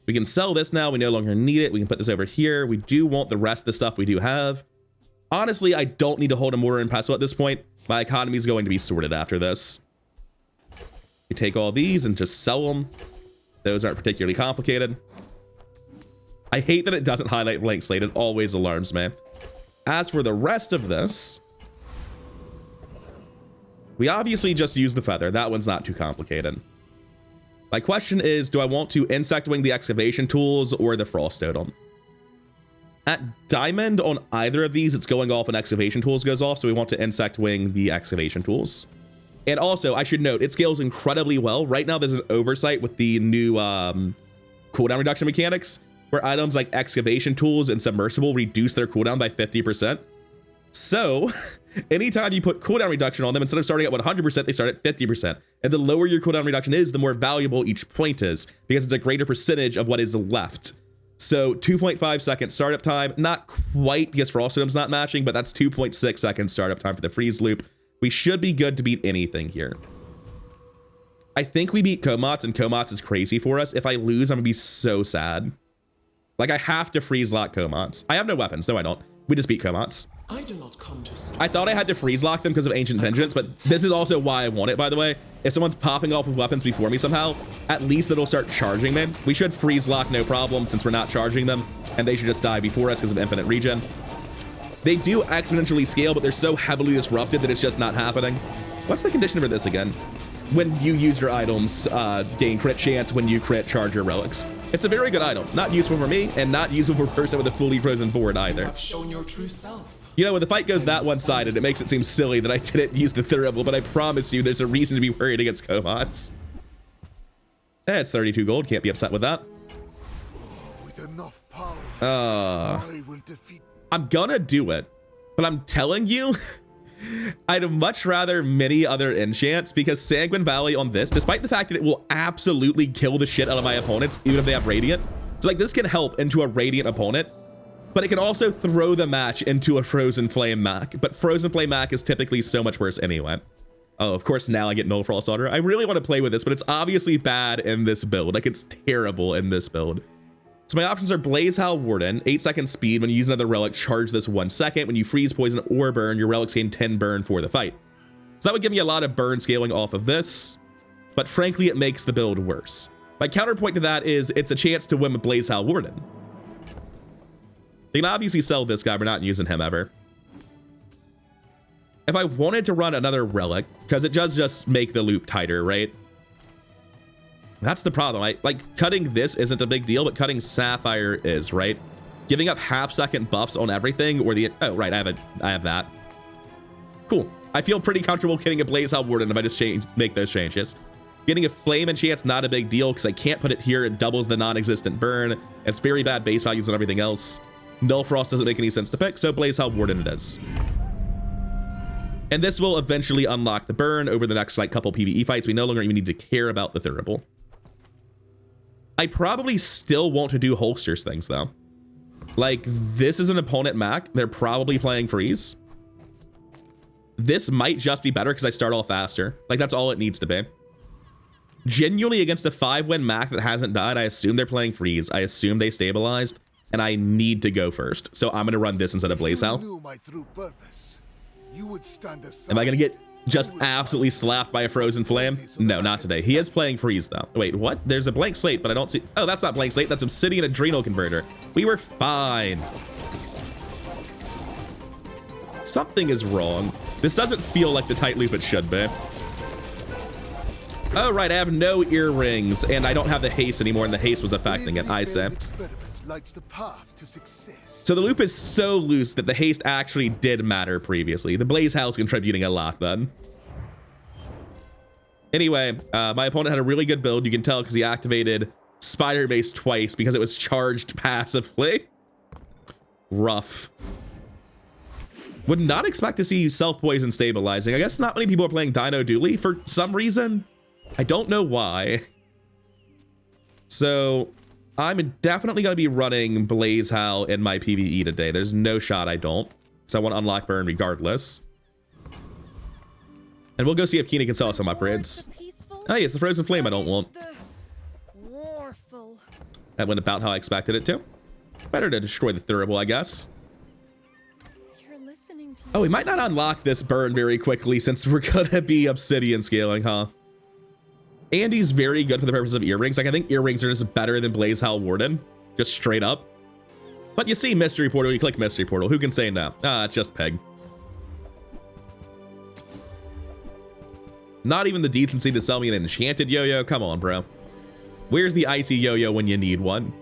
We can sell this now. We no longer need it. We can put this over here. We do want the rest of the stuff we do have. Honestly, I don't need to hold a mortar and pestle at this point. My economy is going to be sorted after this. We take all these and just sell them. Those aren't particularly complicated. I hate that it doesn't highlight blank slate. It always alarms me. As for the rest of this, we obviously just use the feather. That one's not too complicated. My question is, do I want to insect wing the excavation tools or the frost totem? At diamond on either of these, it's going off when excavation tools goes off, so we want to insect wing the excavation tools. And also, I should note, it scales incredibly well. Right now, there's an oversight with the new cooldown reduction mechanics, where items like excavation tools and submersible reduce their cooldown by 50%. So anytime you put cooldown reduction on them, instead of starting at 100%, they start at 50%. And the lower your cooldown reduction is, the more valuable each point is, because it's a greater percentage of what is left. So 2.5 seconds startup time, not quite because Frost Totem's not matching, but that's 2.6 seconds startup time for the freeze loop. We should be good to beat anything here. I think we beat Komats, and Komats is crazy for us. If I lose, I'm gonna be so sad. Like, I have to freeze lock Komats. I have no weapons. No, I don't. We just beat Komats. I do not come to stop. I thought I had to freeze lock them because of Ancient Vengeance, but this is also why I want it, by the way. If someone's popping off with weapons before me somehow, at least it'll start charging them. We should freeze lock no problem since we're not charging them, and they should just die before us because of infinite regen. They do exponentially scale, but they're so heavily disrupted that it's just not happening. What's the condition for this again? when you use your items, gain crit chance when you crit charge your relics. It's a very good item. Not useful for me, and not useful for a person with a fully frozen board either. Have shown your true self. You know, when the fight goes that one-sided, it makes it seem silly that I didn't use the Thurible, but I promise you there's a reason to be worried against Kobots. It's 32 gold. Can't be upset with that. With enough power, I will defeat. I'm gonna do it, but I'm telling you, I'd much rather many other enchants, because Sanguine Valley on this, despite the fact that it will absolutely kill the shit out of my opponents, even if they have Radiant. So like this can help into a Radiant opponent, but it can also throw the match into a Frozen Flame Mac. But Frozen Flame Mac is typically so much worse anyway. Oh, of course, now I get Null Frost Order. I really want to play with this, but it's obviously bad in this build. Like, it's terrible in this build. So my options are Blaze Howl Warden, 8-second speed. When you use another relic, charge this 1 second. When you freeze, poison, or burn, your relics gain 10 burn for the fight. So that would give me a lot of burn scaling off of this, but frankly, it makes the build worse. My counterpoint to that is it's a chance to win a Blaze Howl Warden. You can obviously sell this guy. We're not using him ever. If I wanted to run another relic, because it does just make the loop tighter, right? That's the problem. Like cutting this isn't a big deal, but cutting Sapphire is, right? Giving up half-second buffs on everything, or the right, I have that. Cool. I feel pretty comfortable getting a Blaze Howl Warden if I just make those changes. Getting a Flame Enchant's not a big deal because I can't put it here. It doubles the non-existent burn. It's very bad base values and everything else. Null Frost doesn't make any sense to pick, so Blaze Howl Warden it is. And this will eventually unlock the burn over the next like couple PvE fights. We no longer even need to care about the Thurible. I probably still want to do holsters things though. Like this is an opponent Mac. They're probably playing freeze. This might just be better because I start off faster. Like that's all it needs to be. Genuinely against a 5-win Mac that hasn't died, I assume they're playing freeze. I assume they stabilized, and I need to go first. So I'm gonna run this instead of Blaze Howl. Am I gonna get just absolutely slapped by a Frozen Flame? No, not today. He is playing freeze though. Wait, what? There's a blank slate, but I don't see. Oh, that's not blank slate. That's Obsidian Adrenal Converter. We were fine. Something is wrong. This doesn't feel like the tight loop it should be. Oh, right, I have no earrings, and I don't have the haste anymore, and the haste was affecting it, I say. So the loop is so loose that the haste actually did matter previously. The Blaze Howl's contributing a lot then. Anyway, my opponent had a really good build. You can tell because he activated Spider Base twice because it was charged passively. Rough. Would not expect to see self-poison stabilizing. I guess not many people are playing Dino Dooley for some reason. I don't know why. So I'm definitely going to be running Blaze Howl in my PvE today. There's no shot I don't. So I want to unlock burn regardless. And we'll go see if Kina can sell us some upgrades. Oh, yeah, it's the Frozen Flame I don't want. That went about how I expected it to. Better to destroy the Thurible, I guess. Oh, we might not unlock this burn very quickly since we're going to be Obsidian scaling, huh? Andy's very good for the purpose of earrings. Like, I think earrings are just better than Blaze Howl Warden. Just straight up. But you see Mystery Portal, you click Mystery Portal. Who can say no? Ah, it's just Peg. Not even the decency to sell me an enchanted yo-yo. Come on, bro. Where's the icy yo-yo when you need one?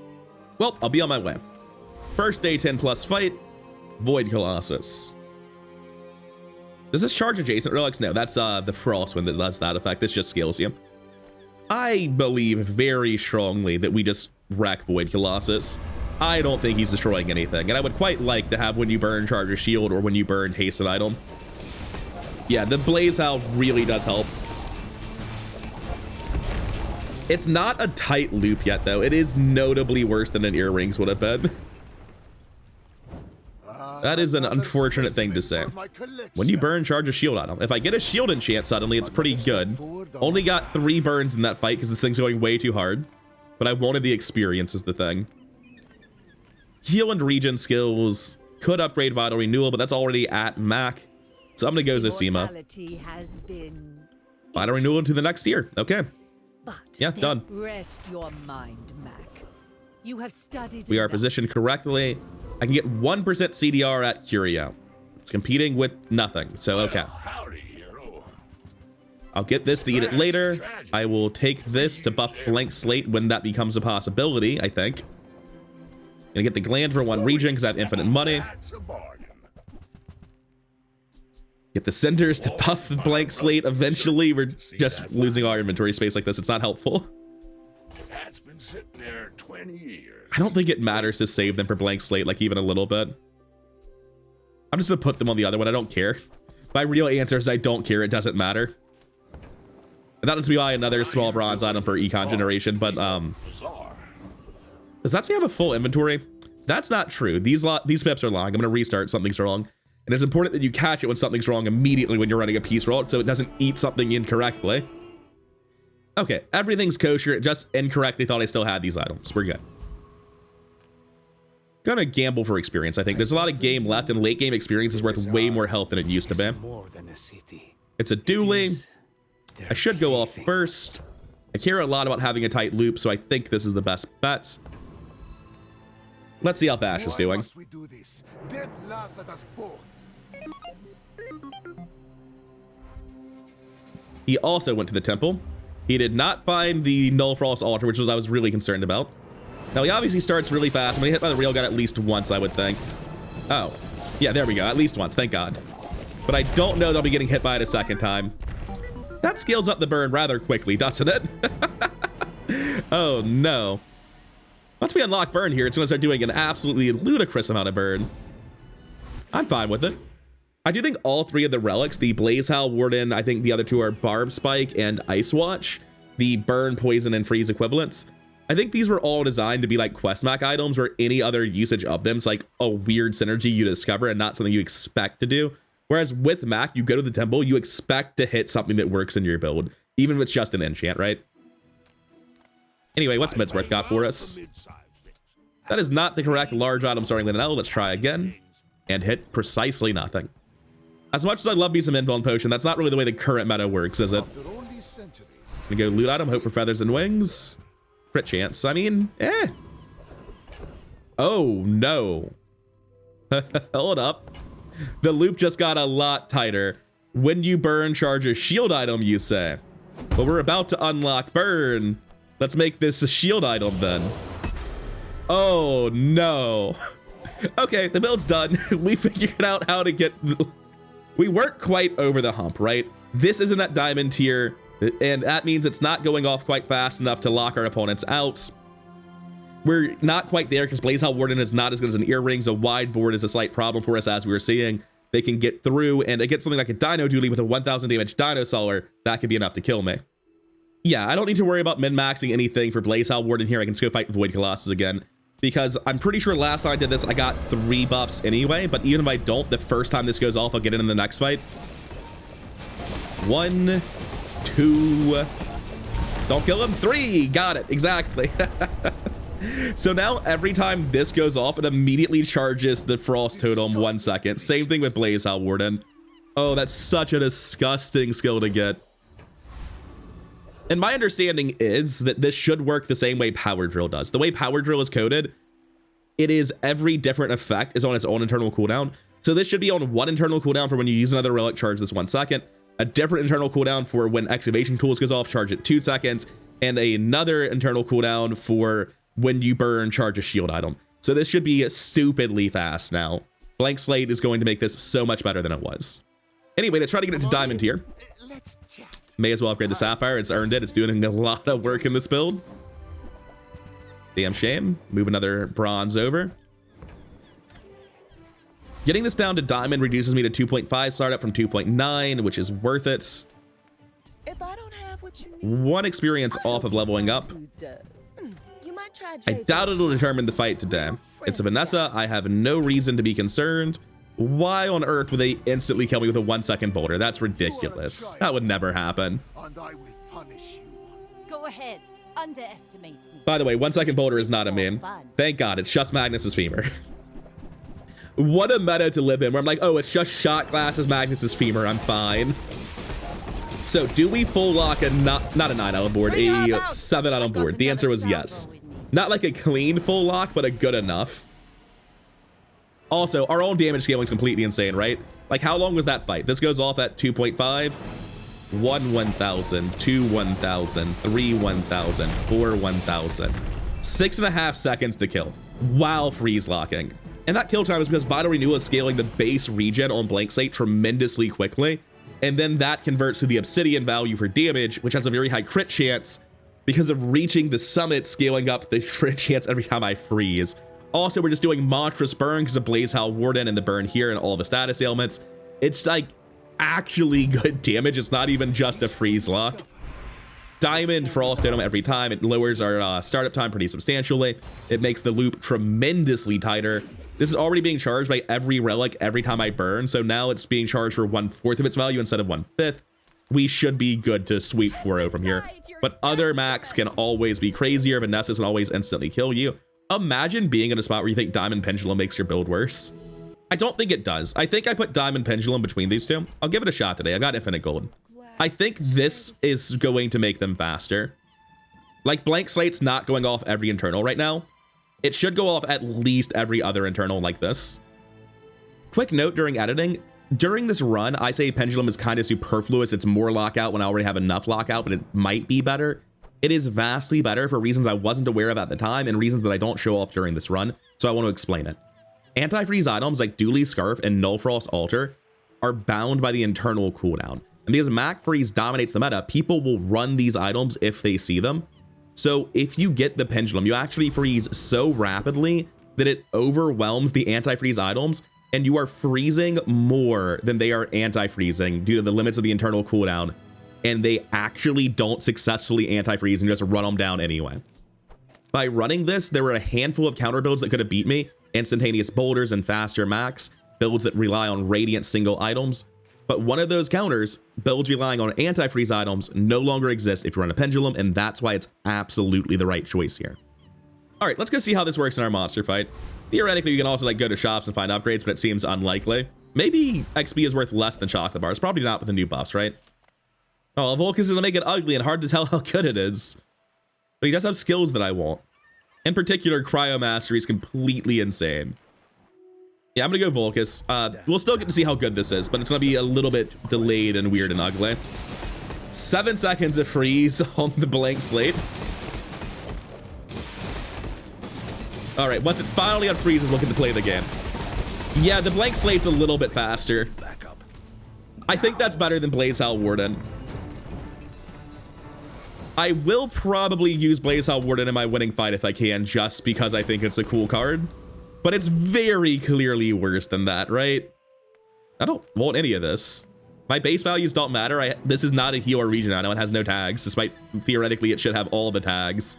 Well, I'll be on my way. First day 10 plus fight. Void Colossus. Does this charge adjacent relics? No, that's the Frost one that does that effect. This just scales you. I believe very strongly that we just wreck Void Colossus. I don't think he's destroying anything, and I would quite like to have when you burn charge a shield or when you burn haste an item. Yeah, the Blaze Howl really does help. It's not a tight loop yet, though. It is notably worse than an earrings would have been. That is an unfortunate thing to say. When you burn, charge a shield item. If I get a shield enchant suddenly, it's pretty good. Only got 3 burns in that fight because this thing's going way too hard. But I wanted the experience is the thing. Heal and regen skills. Could upgrade Vital Renewal, but that's already at Mac. So I'm going to go Zosima. Vital Renewal into the next tier. Okay. Yeah, done. Rest your mind, Mac. You have studied. We are positioned correctly. I can get 1% CDR at Curio. It's competing with nothing, so okay. Howdy, hero. I'll get this to eat it later. I will take this to buff Blank Slate when that becomes a possibility, I think. Gonna get the gland for one region because I have infinite money. Get the centers to buff the Blank Slate. Eventually, we're just losing our inventory space like this. It's not helpful. That's been sitting there 20 years. I don't think it matters to save them for Blank Slate, like even a little bit. I'm just gonna put them on the other one. I don't care. My real answer is I don't care. It doesn't matter. And that was to buy another small bronze item for econ generation, but does that say I have a full inventory? That's not true. These pips are long. I'm gonna restart. Something's wrong. And it's important that you catch it when something's wrong immediately when you're running a piece roll, so it doesn't eat something incorrectly. Okay, everything's kosher. It just incorrectly thought I still had these items. We're good. Gonna gamble for experience, I think. There's a lot of game left, and late game experience is worth way more health than it used to be. It's a dually. I should go off first. I care a lot about having a tight loop, so I think this is the best bet. Let's see how Bash is doing. He also went to the temple. He did not find the Null Frost altar, which was I was really concerned about. Now he obviously starts really fast. I'm gonna hit by the railgun at least once, I would think. Oh, yeah, there we go. At least once, thank God. But I don't know that I'll be getting hit by it a second time. That scales up the burn rather quickly, doesn't it? Oh no. Once we unlock burn here, it's gonna start doing an absolutely ludicrous amount of burn. I'm fine with it. I do think all three of the relics, the Blaze Howl Warden, I think the other two are Barb Spike and Ice Watch, the burn, poison, and freeze equivalents. I think these were all designed to be like quest mac items where any other usage of them is like a weird synergy you discover and not something you expect to do. Whereas with Mac, you go to the temple, you expect to hit something that works in your build, even if it's just an enchant, right? Anyway, what's Midsworth got for us? That is not the correct large item starting with an L. Let's try again and hit precisely nothing. As much as I love me some Invuln Potion, that's not really the way the current meta works, is it? We go loot item, hope for feathers and wings. Crit chance. I mean, eh. Oh, no. Hold up. The loop just got a lot tighter. When you burn, charge a shield item, you say. But we're about to unlock burn. Let's make this a shield item then. Oh, no. Okay, the build's done. We figured out how to get... We weren't quite over the hump, right? This isn't at diamond tier, and that means it's not going off quite fast enough to lock our opponents out. We're not quite there because Blaze Howl Warden is not as good as an earrings. A wide board is a slight problem for us, as we were seeing. They can get through, and against something like a Dino Dually with a 1000 damage Dino Solar, that could be enough to kill me. Yeah, I don't need to worry about min-maxing anything for Blaze Howl Warden here. I can just go fight Void Colossus again, because I'm pretty sure last time I did this, I got 3 buffs anyway, but even if I don't, the first time this goes off, I'll get it in the next fight. 1, 2, don't kill him, 3, got it, exactly. So now every time this goes off, it immediately charges the Frost Totem 1 second. Same thing with Blaze Howl Warden. Oh, that's such a disgusting skill to get. And my understanding is that this should work the same way Power Drill does. The way Power Drill is coded, it is every different effect is on its own internal cooldown. So this should be on 1 internal cooldown for when you use another relic, charge this 1 second. A different internal cooldown for when Excavation Tools goes off, charge it 2 seconds. And another internal cooldown for when you burn, charge a shield item. So this should be stupidly fast now. Blank Slate is going to make this so much better than it was. Anyway, let's try to get it to diamond tier. Let's chat. May as well upgrade the Sapphire. It's earned it. It's doing a lot of work in this build. Damn shame. Move another bronze over. Getting this down to diamond reduces me to 2.5 startup from 2.9, which is worth it. If I don't have what you need, 1 experience off of leveling up. You might try I doubt it'll determine the fight today. It's a Vanessa. I have no reason to be concerned. Why on earth would they instantly kill me with a 1 second boulder? That's ridiculous. That would never happen. And I will punish you. Go ahead, underestimate me. By the way, 1 second boulder is not a meme. Thank God, it's just Magnus's femur. What a meta to live in, where I'm like, oh, it's just shot glass as Magnus's femur, I'm fine. So do we full lock a not a 9 item board, a 7 item board? The answer was yes. Not like a clean full lock, but a good enough. Also, our own damage scaling is completely insane, right? Like, how long was that fight? This goes off at 2.5. 1 1000, 2 1000, 3 1000, 4 1000. 6.5 seconds to kill while freeze locking. And that kill time is because Vital Renewal is scaling the base regen on Blank Slate tremendously quickly. And then that converts to the Obsidian value for damage, which has a very high crit chance because of reaching the summit, scaling up the crit chance every time I freeze. Also, we're just doing Monstrous Burn because of Blaze Howl Warden and the burn here and all the status ailments. It's like actually good damage. It's not even just a freeze lock. Diamond Frost Dome every time. It lowers our startup time pretty substantially. It makes the loop tremendously tighter. This is already being charged by every relic every time I burn, so now it's being charged for 1/4 of its value instead of 1/5. We should be good to sweep 4-0 from here. But other Macs can always be crazier. Vanessa's can always instantly kill you. Imagine being in a spot where you think Diamond Pendulum makes your build worse. I don't think it does. I think I put Diamond Pendulum between these two. I'll give it a shot today. I got Infinite Gold. I think this is going to make them faster. Like, Blank Slate's not going off every internal right now. It should go off at least every other internal like this. Quick note during editing. During this run, I say Pendulum is kind of superfluous. It's more lockout when I already have enough lockout, but it might be better. It is vastly better for reasons I wasn't aware of at the time and reasons that I don't show off during this run, so I want to explain it. Anti-freeze items like Dooley Scarf and Null Frost Altar are bound by the internal cooldown. And because Mac Freeze dominates the meta, people will run these items if they see them. So if you get the Pendulum, you actually freeze so rapidly that it overwhelms the anti-freeze items, and you are freezing more than they are anti-freezing due to the limits of the internal cooldown, and they actually don't successfully anti-freeze and just run them down anyway. By running this, there were a handful of counter builds that could have beat me: instantaneous boulders and faster max, builds that rely on radiant single items. But one of those counters, builds relying on anti-freeze items, no longer exist if you run a Pendulum, and that's why it's absolutely the right choice here. All right, let's go see how this works in our monster fight. Theoretically, you can also like go to shops and find upgrades, but it seems unlikely. Maybe XP is worth less than chocolate bars. Probably not with the new buffs, right? Oh, Volk is gonna make it ugly and hard to tell how good it is. But he does have skills that I want. In particular, Cryo Mastery is completely insane. Yeah, I'm gonna go Volcus. We'll still get to see how good this is, but it's gonna be a little bit delayed and weird and ugly. 7 seconds of freeze on the Blank Slate. All right, once it finally unfreezes, we'll get to play the game. Yeah, the Blank Slate's a little bit faster. I think that's better than Blaze Howl Warden. I will probably use Blaze Howl Warden in my winning fight if I can, just because I think it's a cool card. But it's very clearly worse than that, right? I don't want any of this. My base values don't matter. This is not a heal or regen item. It has no tags, despite theoretically it should have all the tags.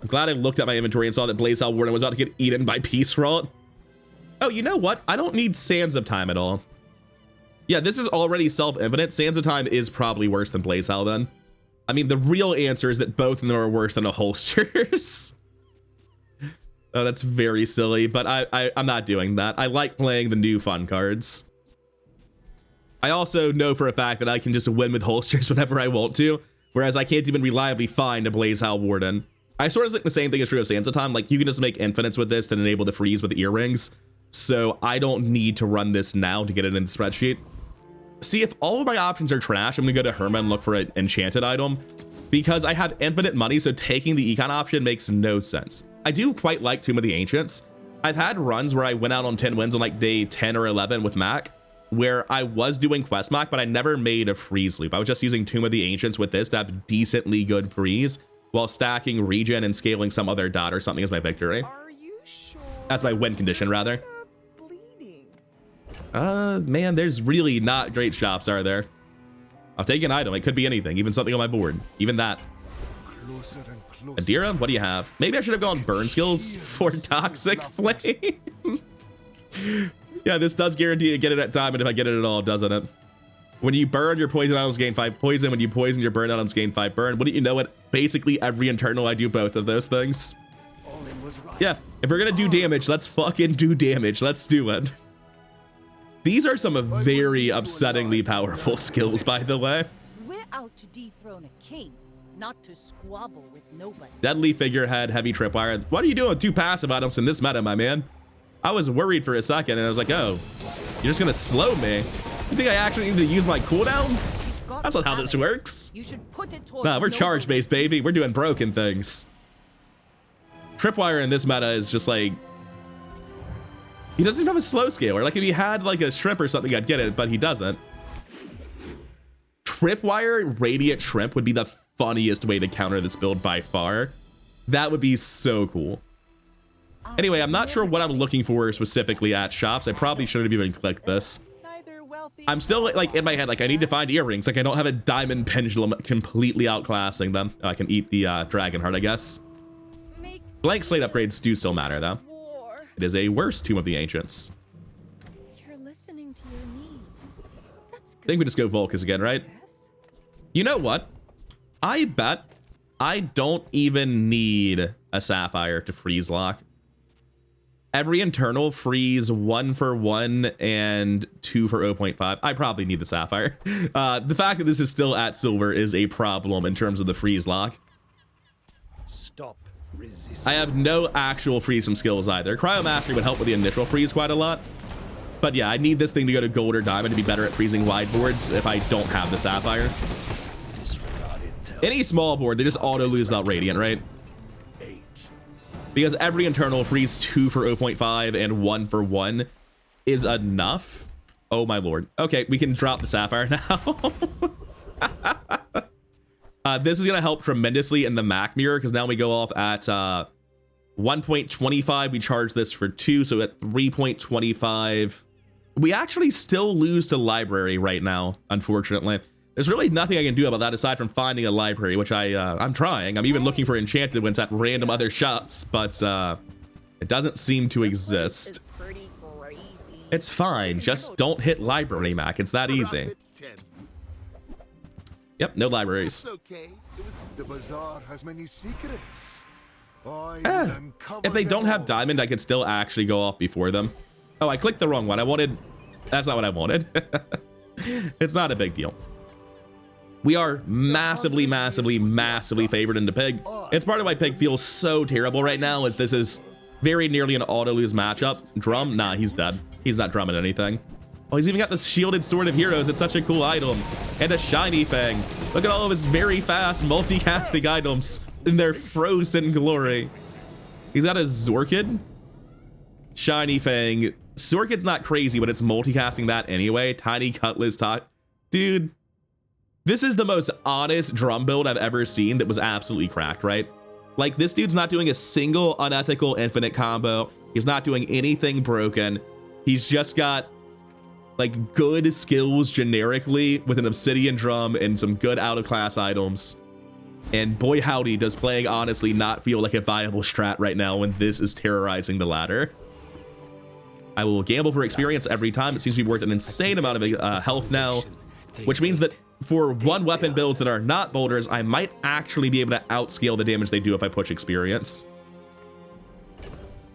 I'm glad I looked at my inventory and saw that Blaze Howl Warden was about to get eaten by Peace Rot. Oh, you know what? I don't need Sands of Time at all. Yeah, this is already self-evident. Sands of Time is probably worse than Blaze Howl then. I mean, the real answer is that both of them are worse than a Holsters. Oh, that's very silly, but I'm not doing that. I like playing the new fun cards. I also know for a fact that I can just win with Holsters whenever I want to, whereas I can't even reliably find a Blaze Howl Warden. I sort of think the same thing is true of Sands of Time. Like, you can just make infinites with this and enable the freeze with the earrings. So I don't need to run this now to get it in the spreadsheet. See, if all of my options are trash, I'm gonna go to Herma and look for an enchanted item, because I have infinite money, so taking the econ option makes no sense. I do quite like Tomb of the Ancients. I've had runs where I went out on 10 wins on like day 10 or 11 with Mac, where I was doing quest Mac, but I never made a freeze loop. I was just using Tomb of the Ancients with this to have decently good freeze while stacking regen and scaling some other dot or something as my victory. Are you sure? That's my win condition, rather. Bleeding. Man, there's really not great shops, are there? I'll take an item. It could be anything, even something on my board. Even that. Closer and closer. Adira, what do you have? Maybe I should have gone burn skills for Toxic Flame. Yeah, this does guarantee to get it at diamond if I get it at all, doesn't it? When you burn, your poison items gain 5 poison. When you poison, your burn items gain 5 burn. Wouldn't you know it? Basically, every internal, I do both of those things. Yeah, if we're gonna do damage, let's fucking do damage. Let's do it. These are some very upsettingly powerful skills, by the way. We're out to dethrone a king, not to squabble with nobody. Deadly Figurehead, Heavy Tripwire. What are you doing with 2 passive items in this meta, my man? I was worried for a second, and I was like, oh, you're just gonna slow me? You think I actually need to use my cooldowns? not That's not how have this it. works. You should put it toward Nah, we're noble charge-based, baby. We're doing broken things. Tripwire in this meta is just like... He doesn't even have a slow scaler. Like, if he had, like, a shrimp or something, I'd get it, but he doesn't. Tripwire Radiant Shrimp would be the funniest way to counter this build by far. That would be so cool. Anyway, I'm not sure what I'm looking for specifically at shops. I probably shouldn't have even clicked this. I'm still like in my head, like I need to find earrings. Like I don't have a diamond pendulum completely outclassing them. I can eat the dragon heart, I guess. Blank slate upgrades do still matter though. It is a worse Tomb of the Ancients. You're listening to your needs. That's good. I think we just go Volcus again, right? You know what? I bet I don't even need a Sapphire to freeze lock. Every internal freeze 1 for 1 and 2 for 0.5. I probably need the Sapphire. The fact that this is still at silver is a problem in terms of the freeze lock. Stop resisting. I have no actual freeze from skills either. Cryo Mastery would help with the initial freeze quite a lot. But yeah, I need this thing to go to gold or diamond to be better at freezing wide boards if I don't have the Sapphire. Any small board, they just auto lose out Radiant, right? Because every internal freeze 2 for 0.5 and 1 for 1 is enough. Oh my lord. Okay, we can drop the Sapphire now. This is going to help tremendously in the Mac mirror because now we go off at 1.25. We charge this for 2, so at 3.25. We actually still lose to library right now, unfortunately. There's really nothing I can do about that aside from finding a library, which I'm trying. I'm even looking for enchanted ones at random other shops, but it doesn't seem to exist. It's fine. Just don't hit library, Mac. It's that easy. Yep, no libraries. Okay. The Bazaar has many secrets. If they don't have diamond, I could still actually go off before them. Oh, I clicked the wrong one. That's not what I wanted. It's not a big deal. We are massively, massively, massively favored into Pig. It's part of why Pig feels so terrible right now, is this is very nearly an auto-lose matchup. Drum? Nah, he's dead. He's not drumming anything. Oh, he's even got this Shielded Sword of Heroes. It's such a cool item. And a Shiny Fang. Look at all of his very fast multicasting items in their frozen glory. He's got a Zorkid. Shiny Fang. Zorkid's not crazy, but it's multicasting that anyway. Tiny Cutlass talk. Dude. This is the most honest drum build I've ever seen that was absolutely cracked, right? Like, this dude's not doing a single unethical infinite combo. He's not doing anything broken. He's just got, like, good skills generically with an obsidian drum and some good out-of-class items. And boy howdy, does playing honestly not feel like a viable strat right now when this is terrorizing the ladder. I will gamble for experience every time. It seems to be worth an insane amount of health now, which means that for one weapon builds that are not boulders, I might actually be able to outscale the damage they do if I push experience.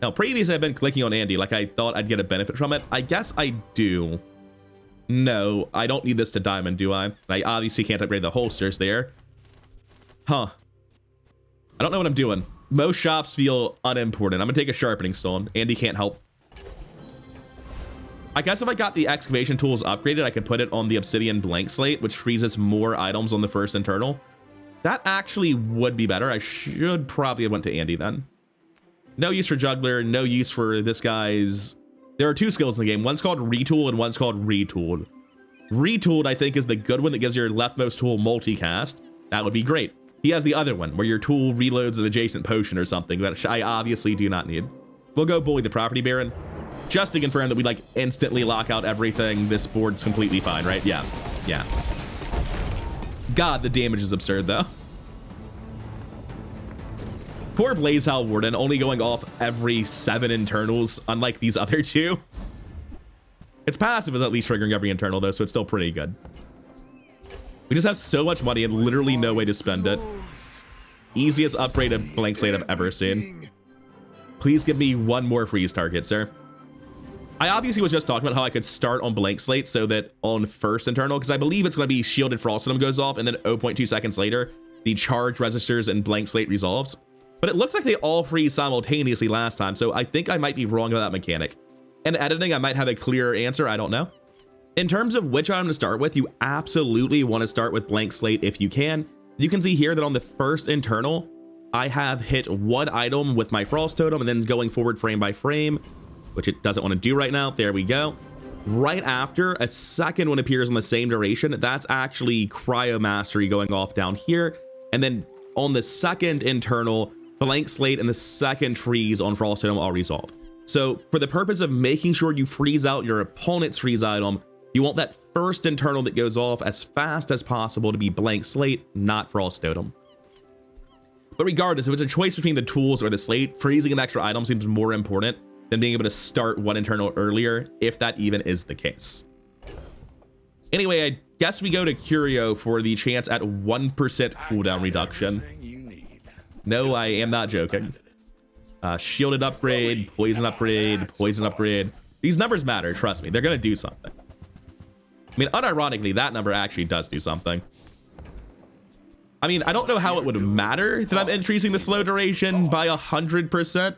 Now, previously I've been clicking on Andy like I thought I'd get a benefit from it. I guess I do. No, I don't need this to diamond, do I? I obviously can't upgrade the holsters there. Huh. I don't know what I'm doing. Most shops feel unimportant. I'm gonna take a sharpening stone. Andy can't help. I guess if I got the excavation tools upgraded, I could put it on the obsidian blank slate, which freezes more items on the first internal. That actually would be better. I should probably have went to Andy then. No use for juggler, no use for this guy's... There are two skills in the game. One's called retool and one's called retooled. Retooled, I think, is the good one that gives your leftmost tool multicast. That would be great. He has the other one, where your tool reloads an adjacent potion or something, that I obviously do not need. We'll go bully the property baron. Just to confirm that we like instantly lock out everything. This board's completely fine, right? Yeah. Yeah. God, the damage is absurd though. Poor Blazehowl Warden only going off every 7 internals, unlike these other two. Its passive is at least triggering every internal though, so it's still pretty good. We just have so much money and literally no way to spend it. Easiest upgrade of blank slate I've ever seen. Please give me one more freeze target, sir. I obviously was just talking about how I could start on blank slate so that on first internal, because I believe it's going to be shielded frostum goes off and then 0.2 seconds later, the charge registers and blank slate resolves. But it looks like they all freeze simultaneously last time, so I think I might be wrong about that mechanic. In editing, I might have a clearer answer, I don't know. In terms of which item to start with, you absolutely want to start with blank slate if you can. You can see here that on the first internal, I have hit one item with my frost totem and then going forward frame by frame, which it doesn't want to do right now. There we go. Right after, a second one appears on the same duration. That's actually cryo mastery going off down here. And then on the second internal, blank slate and the second freeze on frost totem are resolved. So for the purpose of making sure you freeze out your opponent's freeze item, you want that first internal that goes off as fast as possible to be blank slate, not frost totem. But regardless, if it's a choice between the tools or the slate, freezing an extra item seems more important than being able to start one internal earlier, if that even is the case. Anyway, I guess we go to Curio for the chance at 1% cooldown reduction. No, I am not joking. Shielded upgrade, poison upgrade, poison upgrade. These numbers matter, trust me, they're gonna do something. I mean, unironically, that number actually does do something. I mean, I don't know how it would matter that I'm increasing the slow duration by 100%,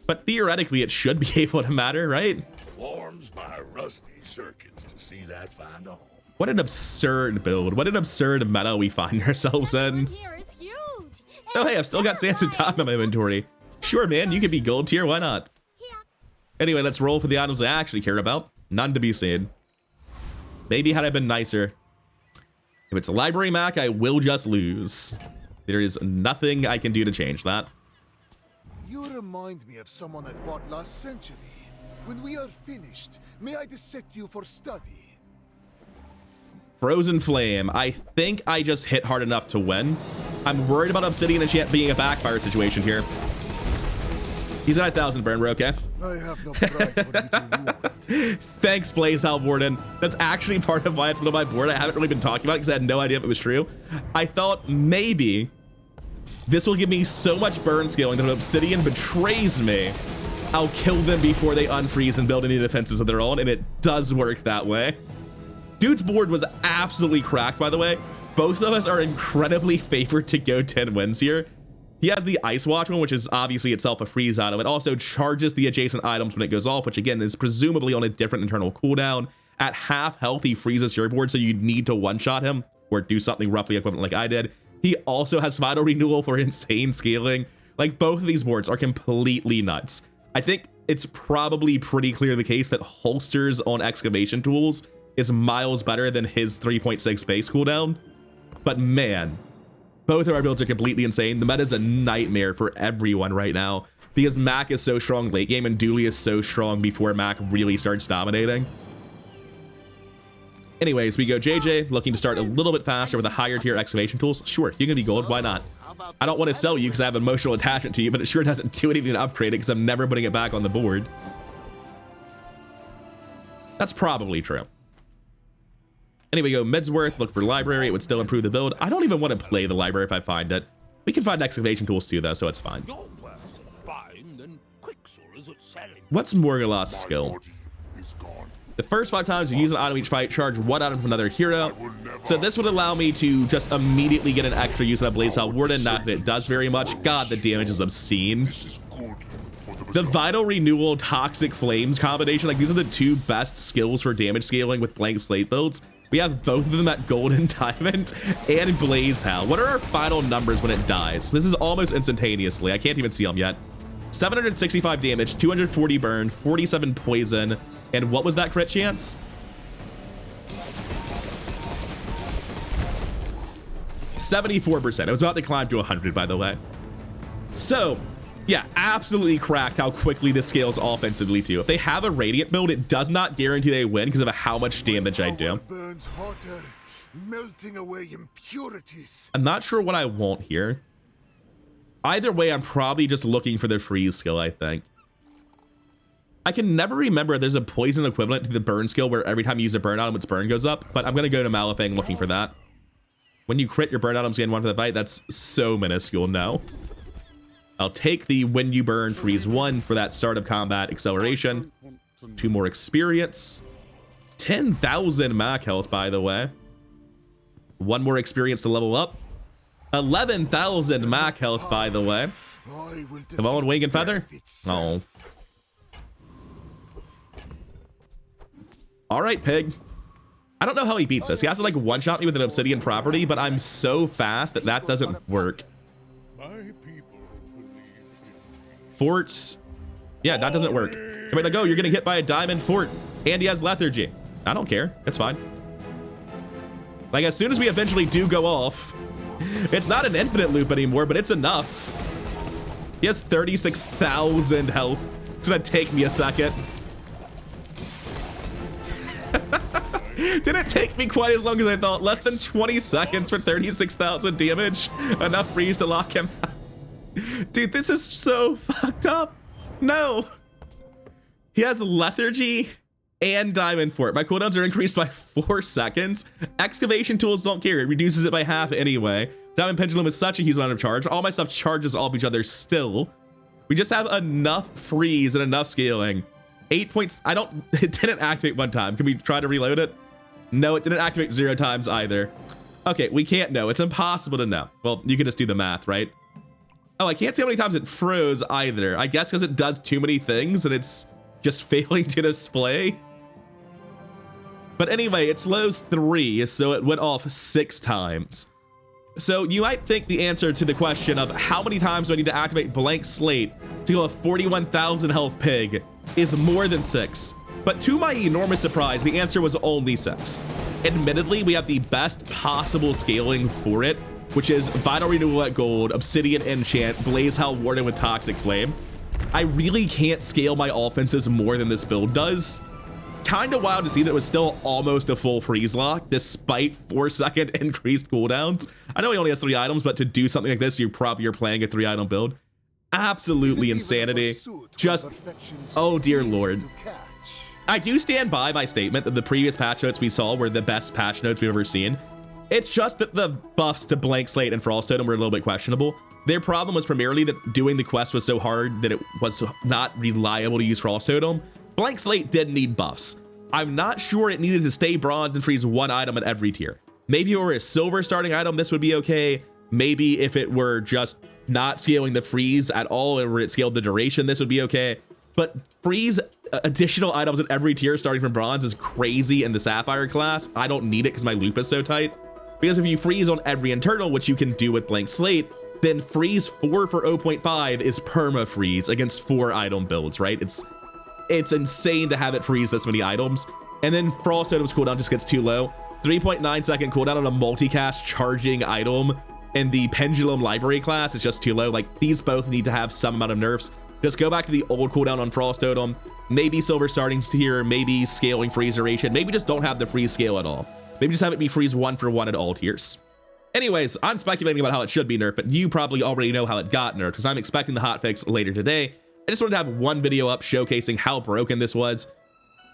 but theoretically it should be able to matter, right? Warms my rusty circuits to see that find a home. What an absurd build. What an absurd meta we find ourselves in. Here is huge. Oh, hey, I've still got Sands of Time in my inventory. Sure, man, you could be gold tier, why not? Anyway, let's roll for the items I actually care about. None to be seen. Maybe had I been nicer. If it's a library Mac, I will just lose. There is nothing I can do to change that. You remind me of someone I fought last century. When we are finished, may I dissect you for study? Frozen Flame. I think I just hit hard enough to win. I'm worried about Obsidian Enchant being a backfire situation here. He's at 1,000 burn, we're okay. I have no pride for you to ruin. Thanks, Blaze Warden. That's actually part of why it's been on my board. I haven't really been talking about it because I had no idea if it was true. I thought maybe this will give me so much burn scaling that if Obsidian betrays me, I'll kill them before they unfreeze and build any defenses of their own, and it does work that way. Dude's board was absolutely cracked, by the way. Both of us are incredibly favored to go 10 wins here. He has the Ice Watch one, which is obviously itself a freeze item. It also charges the adjacent items when it goes off, which again is presumably on a different internal cooldown. At half health, he freezes your board, so you need to one-shot him or do something roughly equivalent like I did. He also has Vital Renewal for insane scaling. Like, both of these boards are completely nuts. I think it's probably pretty clear the case that holsters on excavation tools is miles better than his 3.6 base cooldown. But man, both of our builds are completely insane. The meta is a nightmare for everyone right now because Mac is so strong late game and Dooley is so strong before Mac really starts dominating. Anyways, we go JJ, looking to start a little bit faster with a higher tier excavation tools. Sure, you can be gold, why not? I don't want to sell you because I have emotional attachment to you, but it sure doesn't do anything to upgrade it because I'm never putting it back on the board. That's probably true. Anyway, go Midsworth, look for library. It would still improve the build. I don't even want to play the library if I find it. We can find excavation tools too, though, so it's fine. What's Morgulah's skill? The first 5 times you use an item each fight, charge 1 item from another hero. So this would allow me to just immediately get an extra use of Blaze Warden. Not that it does very much. God, the damage is obscene. The Vital Renewal Toxic Flames combination, like these are the 2 best skills for damage scaling with blank slate builds. We have both of them at Golden Diamond and Blaze Hell. What are our final numbers when it dies? This is almost instantaneously. I can't even see them yet. 765 damage, 240 burn, 47 poison, and what was that crit chance? 74%. It was about to climb to 100, by the way. So, yeah, absolutely cracked how quickly this scales offensively too. If they have a Radiant build, it does not guarantee they win because of how much damage I do. Burns hotter, melting away impurities. I'm not sure what I want here. Either way, I'm probably just looking for the freeze skill, I think. I can never remember if there's a poison equivalent to the burn skill where every time you use a burn item, its burn goes up, but I'm going to go to Malifang looking for that. When you crit, your burn items gain 1 for the fight. That's so minuscule, no. I'll take the when you burn freeze 1 for that start of combat acceleration. 2 more experience. 10,000 Mac health, by the way. 1 more experience to level up. 11,000 Mac health, by the way. Come on, Wing and Feather. Oh. All right, pig. I don't know how he beats this. He has to like one-shot me with an obsidian property, but I'm so fast that that doesn't work. My people believe in me. Forts. Yeah, that doesn't work. Come here, go. You're getting hit by a diamond fort. And he has lethargy. I don't care. It's fine. Like, as soon as we eventually do go off, it's not an infinite loop anymore, but it's enough. He has 36,000 health. It's gonna take me a second. Didn't take me quite as long as I thought. Less than 20 seconds for 36,000 damage. Enough freeze to lock him out. Dude, this is so fucked up. No. He has lethargy and diamond fort. My cooldowns are increased by 4 seconds. Excavation tools don't care. It reduces it by half anyway. Diamond pendulum is such a huge amount of charge. All my stuff charges off each other still. We just have enough freeze and enough scaling. 8 points. It didn't activate one time. Can we try to reload it? No, it didn't activate 0 times either. Okay, we can't know. It's impossible to know. Well, you can just do the math, right? Oh, I can't see how many times it froze either. I guess because it does too many things and it's just failing to display. But anyway, it slows 3, so it went off 6 times. So you might think the answer to the question of how many times do I need to activate blank slate to go a 41,000 health pig is more than 6. But to my enormous surprise, the answer was only 6. Admittedly, we have the best possible scaling for it, which is Vital Renewal at Gold, Obsidian Enchant, Blaze Hell Warden with Toxic Flame. I really can't scale my offenses more than this build does. Kind of wild to see that it was still almost a full freeze lock, despite 4-second increased cooldowns. I know he only has 3 items, but to do something like this, you're playing a 3-item build. Absolutely insanity. Just, oh dear Lord. I do stand by my statement that the previous patch notes we saw were the best patch notes we've ever seen. It's just that the buffs to Blank Slate and Frost Totem were a little bit questionable. Their problem was primarily that doing the quest was so hard that it was not reliable to use Frost Totem. Blank Slate did need buffs. I'm not sure it needed to stay bronze and freeze 1 item at every tier. Maybe if it were a silver starting item, this would be okay. Maybe if it were just not scaling the freeze at all or it scaled the duration, this would be okay. But freeze additional items at every tier starting from bronze is crazy in the Sapphire class. I don't need it because my loop is so tight. Because if you freeze on every internal, which you can do with Blank Slate, then freeze 4 for 0.5 is perma freeze against 4 item builds, right? It's insane to have it freeze this many items. And then Frost Totem's cooldown just gets too low. 3.9 second cooldown on a multicast charging item in the Pendulum Library class is just too low. Like, these both need to have some amount of nerfs. Just go back to the old cooldown on Frost Totem. Maybe silver starting tier, maybe scaling freeze duration. Maybe just don't have the freeze scale at all. Maybe just have it be freeze 1 for 1 at all tiers. Anyways, I'm speculating about how it should be nerfed, but you probably already know how it got nerfed because I'm expecting the hotfix later today. I just wanted to have one video up showcasing how broken this was.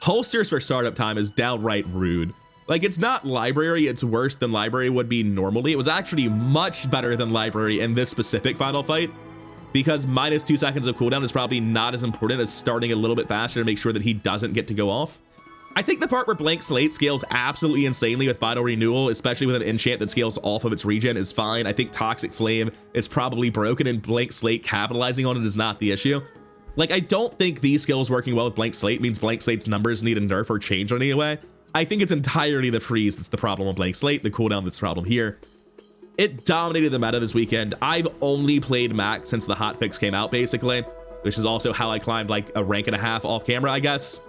Holsters for startup time is downright rude. Like, it's not library, it's worse than library would be normally. It was actually much better than library in this specific final fight because minus 2 seconds of cooldown is probably not as important as starting a little bit faster to make sure that he doesn't get to go off. I think the part where Blank Slate scales absolutely insanely with Vital Renewal, especially with an enchant that scales off of its regen, is fine. I think Toxic Flame is probably broken and Blank Slate capitalizing on it is not the issue. Like, I don't think these skills working well with Blank Slate means Blank Slate's numbers need a nerf or change in any way. I think it's entirely the freeze that's the problem with Blank Slate, the cooldown that's the problem here. It dominated the meta this weekend. I've only played Mac since the hotfix came out, basically, which is also how I climbed like a rank and a half off camera, I guess.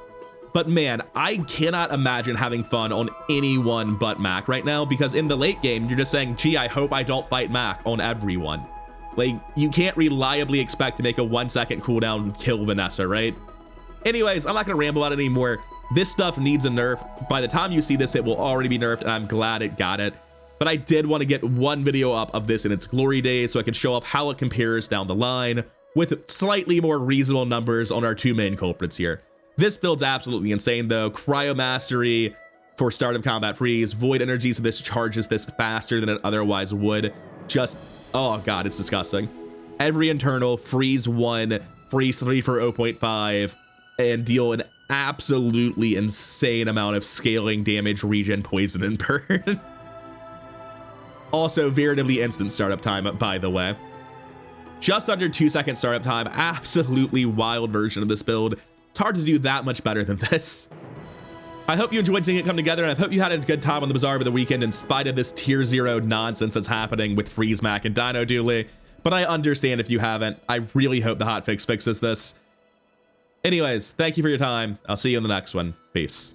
But man, I cannot imagine having fun on anyone but Mac right now, because in the late game, you're just saying, gee, I hope I don't fight Mac on everyone. Like, you can't reliably expect to make a 1 second cooldown kill Vanessa, right? Anyways, I'm not gonna ramble on it anymore. This stuff needs a nerf. By the time you see this, it will already be nerfed, and I'm glad it got it. But I did want to get one video up of this in its glory days so I can show off how it compares down the line with slightly more reasonable numbers on our 2 main culprits here. This build's absolutely insane though. Cryo Mastery for start of combat freeze, Void Energy, so this charges this faster than it otherwise would. Just, oh god, it's disgusting. Every internal, freeze 1, freeze 3 for 0.5, and deal an absolutely insane amount of scaling damage, regen, poison, and burn. Also, veritably instant startup time, by the way. Just under 2 second startup time, absolutely wild version of this build. It's hard to do that much better than this. I hope you enjoyed seeing it come together, and I hope you had a good time on the Bazaar over the weekend in spite of this tier 0 nonsense that's happening with Freeze Mac and Dino Dooley. But I understand if you haven't. I really hope the hotfix fixes this. Anyways, thank you for your time. I'll see you in the next one. Peace.